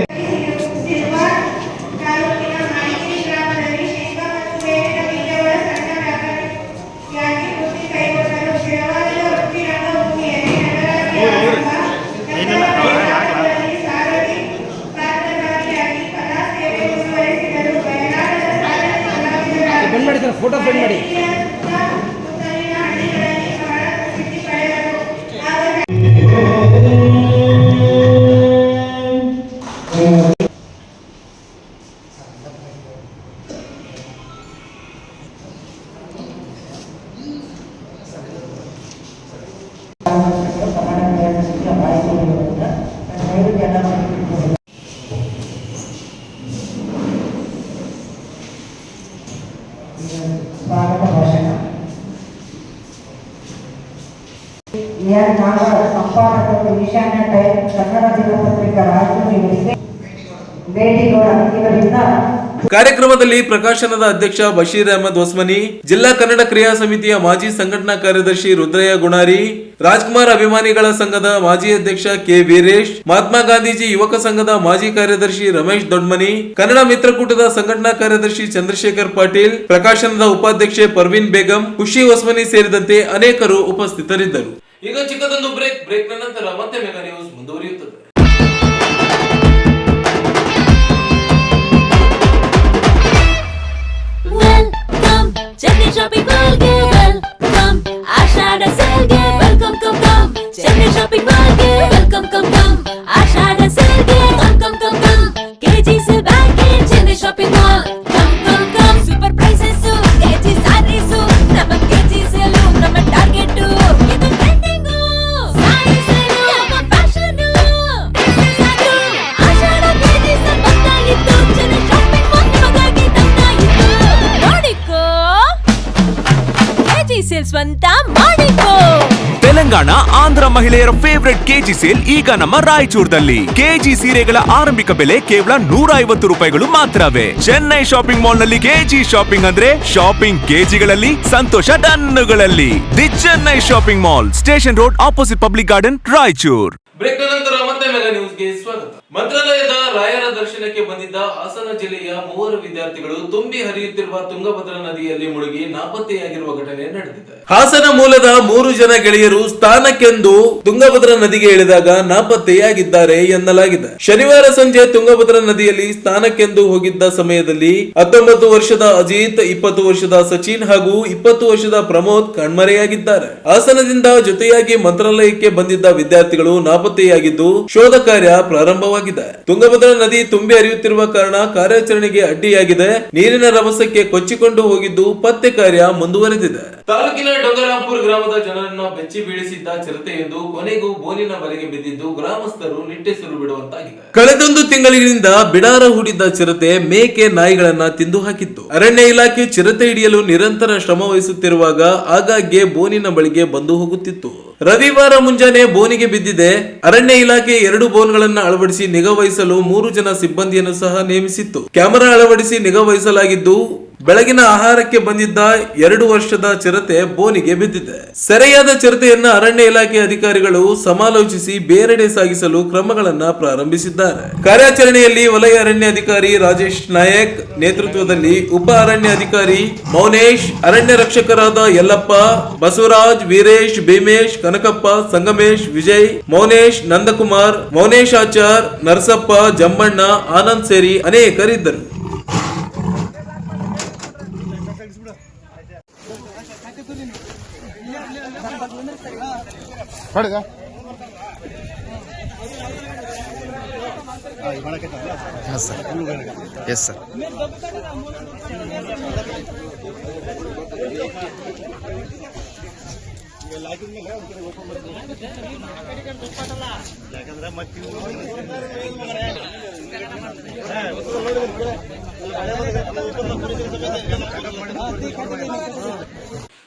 ಫೋಟೋ ಫ್ರೆಂಡ್ ಮಾಡಿ. ಸ್ವಾಗತ ಭಾಷಣ. ಎನ್ ನಾಗರಾಜ್, ಸಂಪಾದಕರು, ಈಶಾನ್ಯ ಟೈಮ್ಸ್, ಕನ್ನಡ ದಿನಪತ್ರಿಕಾ ರಾಯಚೂರು ಇವರಿಗೆ ಬೇಡಿಗೌಡ ಇವರಿಂದ. ಕಾರ್ಯಕ್ರಮದಲ್ಲಿ ಪ್ರಕಾಶನದ ಅಧ್ಯಕ್ಷ ಬಶೀರ್ ಅಹಮದ್ ಹೊಸ್ಮನಿ, ಜಿಲ್ಲಾ ಕನ್ನಡ ಕ್ರಿಯಾ ಸಮಿತಿಯ ಮಾಜಿ ಸಂಘಟನಾ ಕಾರ್ಯದರ್ಶಿ ರುದ್ರಯ್ಯ ಗುಣಾರಿ, ರಾಜ್ಕುಮಾರ್ ಅಭಿಮಾನಿಗಳ ಸಂಘದ ಮಾಜಿ ಅಧ್ಯಕ್ಷ ಕೆ ವೀರೇಶ್, ಮಹಾತ್ಮ ಗಾಂಧೀಜಿ ಯುವಕ ಸಂಘದ ಮಾಜಿ ಕಾರ್ಯದರ್ಶಿ ರಮೇಶ್ ದೊಡ್ಮನಿ, ಕನ್ನಡ ಮಿತ್ರಕೂಟದ ಸಂಘಟನಾ ಕಾರ್ಯದರ್ಶಿ ಚಂದ್ರಶೇಖರ್ ಪಾಟೀಲ್, ಪ್ರಕಾಶನದ ಉಪಾಧ್ಯಕ್ಷೆ ಪರ್ವೀನ್ ಬೇಗಂ, ಖುಷಿ ಹೊಸ್ಮನಿ ಸೇರಿದಂತೆ ಅನೇಕರು ಉಪಸ್ಥಿತರಿದ್ದರು. ಈಗ ಚಿಕ್ಕದೊಂದು ಬ್ರೇಕ್ ನಂತರ ಮತ್ತೆ ಮೆಗಾ ನ್ಯೂಸ್ ಮುಂದುವರಿಯುತ್ತದೆ. Chennai Shopping Mall ge welcome, Ashada sale ge welcome, come. Chennai Shopping Mall ge welcome, come. Ashada sale ge come. KG sale bag ge Chennai Shopping Mall, come. Super prices, KG sarees, nama KG sale, nama target, idu trending, saree sale, nama fashion, this is adu. Ashada KG sale ಬಂದಾಗಿತ್ತು, Chennai Shopping Mall ನಿಮಗಾಗಿ ತಂದಾಗಿತ್ತು. ನೋಡಿಕೋ sales ಅಂತ ಮಾಡಿಕೋ. ತೆಲಂಗಾಣ ಆಂಧ್ರ ಮಹಿಳೆಯರ favourite KG sale ಈಗ ನಮ್ಮ ರಾಯಚೂರದಲ್ಲಿ. KG ಸೀರೆಗಳ ಆರಂಭಿಕ ಬೆಲೆ ಕೇವಲ 150 ರೂಪಾಯಿಗಳು ಮಾತ್ರವೇ. ಚೆನ್ನೈ ಶಾಪಿಂಗ್ ಮಾಲ್ ನಲ್ಲಿ ಕೆಜಿ ಶಾಪಿಂಗ್ ಅಂದ್ರೆ ಶಾಪಿಂಗ್ ಕೆಜಿಗಳಲ್ಲಿ, ಸಂತೋಷ ಟನ್ನುಗಳಲ್ಲಿ. The Chennai shopping mall, station road, opposite public garden, Raichur. Break ನಂತರ ಮತ್ತೆ ಮೆಗಾ ನ್ಯೂಸ್ಗೆ ಸ್ವಾಗತ. ಮಂತ್ರಾಲಯದ ರಾಯರ ದರ್ಶನಕ್ಕೆ ಬಂದಿದ್ದ ಹಾಸನ ಜಿಲ್ಲೆಯ 3 ವಿದ್ಯಾರ್ಥಿಗಳು ತುಂಬಿ ಹರಿಯುತ್ತಿರುವ ತುಂಗಭದ್ರಾ ನದಿಯಲ್ಲಿ ಮುಳುಗಿ ನಾಪತ್ತೆಯಾಗಿರುವ ಘಟನೆ ನಡೆದಿದೆ. ಹಾಸನ ಮೂಲದ 3 ಜನ ಗೆಳೆಯರು ಸ್ನಾನಕ್ಕೆಂದು ತುಂಗಭದ್ರಾ ನದಿಗೆ ಇಳಿದಾಗ ನಾಪತ್ತೆಯಾಗಿದ್ದಾರೆ ಎನ್ನಲಾಗಿದೆ. ಶನಿವಾರ ಸಂಜೆ ತುಂಗಭದ್ರಾ ನದಿಯಲ್ಲಿ ಸ್ನಾನಕ್ಕೆಂದು ಹೋಗಿದ್ದ ಸಮಯದಲ್ಲಿ 19 ವರ್ಷದ ಅಜಿತ್, 20 ವರ್ಷದ ಸಚಿನ್ ಹಾಗೂ 20 ವರ್ಷದ ಪ್ರಮೋದ್ ಕಣ್ಮರೆಯಾಗಿದ್ದಾರೆ. ಹಾಸನದಿಂದ ಜೊತೆಯಾಗಿ ಮಂತ್ರಾಲಯಕ್ಕೆ ಬಂದಿದ್ದ ವಿದ್ಯಾರ್ಥಿಗಳು ನಾಪತ್ತೆಯಾಗಿದ್ದು ಶೋಧ ಕಾರ್ಯ ಪ್ರಾರಂಭವಾಗಿದೆ. ತುಂಗಭದ್ರಾ ನದಿ ತುಂಬಿ ಹರಿಯುತ್ತಿರುವ ಕಾರಣ ಕಾರ್ಯಾಚರಣೆಗೆ ಅಡ್ಡಿಯಾಗಿದೆ. ನೀರಿನ ರಭಸಕ್ಕೆ ಕೊಚ್ಚಿಕೊಂಡು ಹೋಗಿದ್ದು ಪತ್ತೆ ಕಾರ್ಯ ಮುಂದುವರೆದಿದೆ. ತಾಲೂಕಿನ ಡೊಂಗರಾಪುರ ಗ್ರಾಮದ ಜನರನ್ನ ಬೆಚ್ಚಿ ಬೀಳಿಸಿದ್ದ ಚಿರತೆಯೊಂದು ಕೊನೆಗೂ ಬೋನಿನ ಬಲೆಗೆ ಬಿದ್ದಿದ್ದು ಗ್ರಾಮಸ್ಥರು ನಿಟ್ಟೆಸರು ಬಿಡುವಂತಾಗಿದೆ. ಕಳೆದೊಂದು ತಿಂಗಳಿನಿಂದ ಬಿಡಾರ ಹೂಡಿದ್ದ ಚಿರತೆ ಮೇಕೆ, ನಾಯಿಗಳನ್ನ ತಿಂದು ಹಾಕಿತ್ತು. ಅರಣ್ಯ ಇಲಾಖೆ ಚಿರತೆ ಹಿಡಿಯಲು ನಿರಂತರ ಶ್ರಮ ವಹಿಸುತ್ತಿರುವಾಗ ಆಗಾಗ್ಗೆ ಬೋನಿನ ಬಳಿಗೆ ಬಂದು ಹೋಗುತ್ತಿತ್ತು. ರವಿವಾರ ಮುಂಜಾನೆ ಬೋನಿಗೆ ಬಿದ್ದಿದೆ. ಅರಣ್ಯ ಇಲಾಖೆ 2 ಬೋನ್ಗಳನ್ನ ಅಳವಡಿಸಿ ನಿಗಾ ವಹಿಸಲು 3 ಜನ ಸಿಬ್ಬಂದಿಯನ್ನು ಸಹ ನೇಮಿಸಿತ್ತು. ಕ್ಯಾಮೆರಾ ಅಳವಡಿಸಿ ನಿಗಾ ವಹಿಸಲಾಗಿದ್ದು ಬೆಳಗಿನ ಆಹಾರಕ್ಕೆ ಬಂದಿದ್ದ 2 ವರ್ಷದ ಚಿರತೆ ಬೋನಿಗೆ ಬಿದ್ದಿದೆ. ಸೆರೆಯಾದ ಚಿರತೆಯನ್ನ ಅರಣ್ಯ ಇಲಾಖೆ ಅಧಿಕಾರಿಗಳು ಸಮಾಲೋಚಿಸಿ ಬೇರೆಡೆ ಸಾಗಿಸಲು ಕ್ರಮಗಳನ್ನ ಪ್ರಾರಂಭಿಸಿದ್ದಾರೆ. ಕಾರ್ಯಾಚರಣೆಯಲ್ಲಿ ವಲಯ ಅರಣ್ಯ ಅಧಿಕಾರಿ ರಾಜೇಶ್ ನಾಯಕ್ ನೇತೃತ್ವದಲ್ಲಿ ಉಪ ಅರಣ್ಯ ಅಧಿಕಾರಿ ಮೌನೇಶ್, ಅರಣ್ಯ ರಕ್ಷಕರಾದ ಯಲ್ಲಪ್ಪ, ಬಸವರಾಜ್, ವೀರೇಶ್, ಭೀಮೇಶ್, ಕನಕಪ್ಪ, ಸಂಗಮೇಶ್, ವಿಜಯ್, ಮೌನೇಶ್, ನಂದಕುಮಾರ್, ಮೌನೇಶ್ ಆಚಾರ್, ನರಸಪ್ಪ, ಜಂಬಣ್ಣ, ಆನಂದ್ ಸೇರಿ ಅನೇಕರಿದ್ದರು. Yes, sir.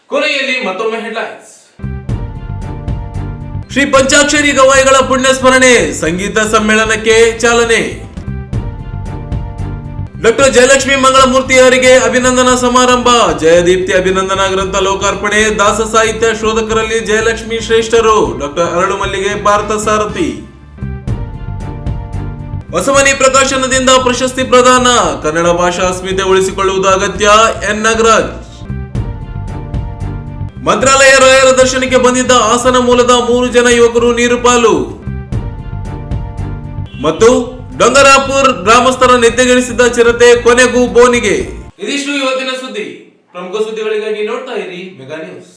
ಕೊನೆಯಲ್ಲಿ ಮತ್ತೊಮ್ಮೆ ಹೆಡ್ಲೈನ್ಸ್. ಶ್ರೀ ಪಂಚಾಕ್ಷರಿ ಗವಾಯಿಗಳ ಪುಣ್ಯ ಸ್ಮರಣೆ ಸಂಗೀತ ಸಮ್ಮೇಳನಕ್ಕೆ ಚಾಲನೆ. ಡಾಕ್ಟರ್ ಜಯಲಕ್ಷ್ಮಿ ಮಂಗಳಮೂರ್ತಿ ಅವರಿಗೆ ಅಭಿನಂದನಾ ಸಮಾರಂಭ. ಜಯದೀಪ್ತಿ ಅಭಿನಂದನಾ ಗ್ರಂಥ ಲೋಕಾರ್ಪಣೆ. ದಾಸ ಸಾಹಿತ್ಯ ಶೋಧಕರಲ್ಲಿ ಜಯಲಕ್ಷ್ಮಿ ಶ್ರೇಷ್ಠರು. ಡಾಕ್ಟರ್ ಅರಳು ಮಲ್ಲಿಗೆ ಭಾರತ ಸಾರಥಿ. ಹೊಸಮನಿ ಪ್ರಕಾಶನದಿಂದ ಪ್ರಶಸ್ತಿ ಪ್ರದಾನ. ಕನ್ನಡ ಭಾಷಾ ಅಸ್ಮಿತೆ ಉಳಿಸಿಕೊಳ್ಳುವುದು ಅಗತ್ಯ. ಎನ್ ನಾಗರಾಜ್. ಮಂತ್ರಾಲಯ ರಾಯರ ದರ್ಶನಕ್ಕೆ ಬಂದಿದ್ದ ಹಾಸನ ಮೂಲದ 3 ಜನ ಯುವಕರು ನೀರು ಪಾಲು. ಮತ್ತು ಡೊಂಗರಾಪುರ್ ಗ್ರಾಮಸ್ಥರ ನಿದ್ದೆಗೆಡಿಸಿದ್ದ ಚಿರತೆ ಕೊನೆಗೂ ಬೋನಿಗೆ. ಇದಿಷ್ಟು ಇವತ್ತಿನ ಸುದ್ದಿ. ಪ್ರಮುಖ ಸುದ್ದಿಗಳಿಗಾಗಿ ನೋಡ್ತಾ ಇರಿ ಮೆಗಾ ನ್ಯೂಸ್.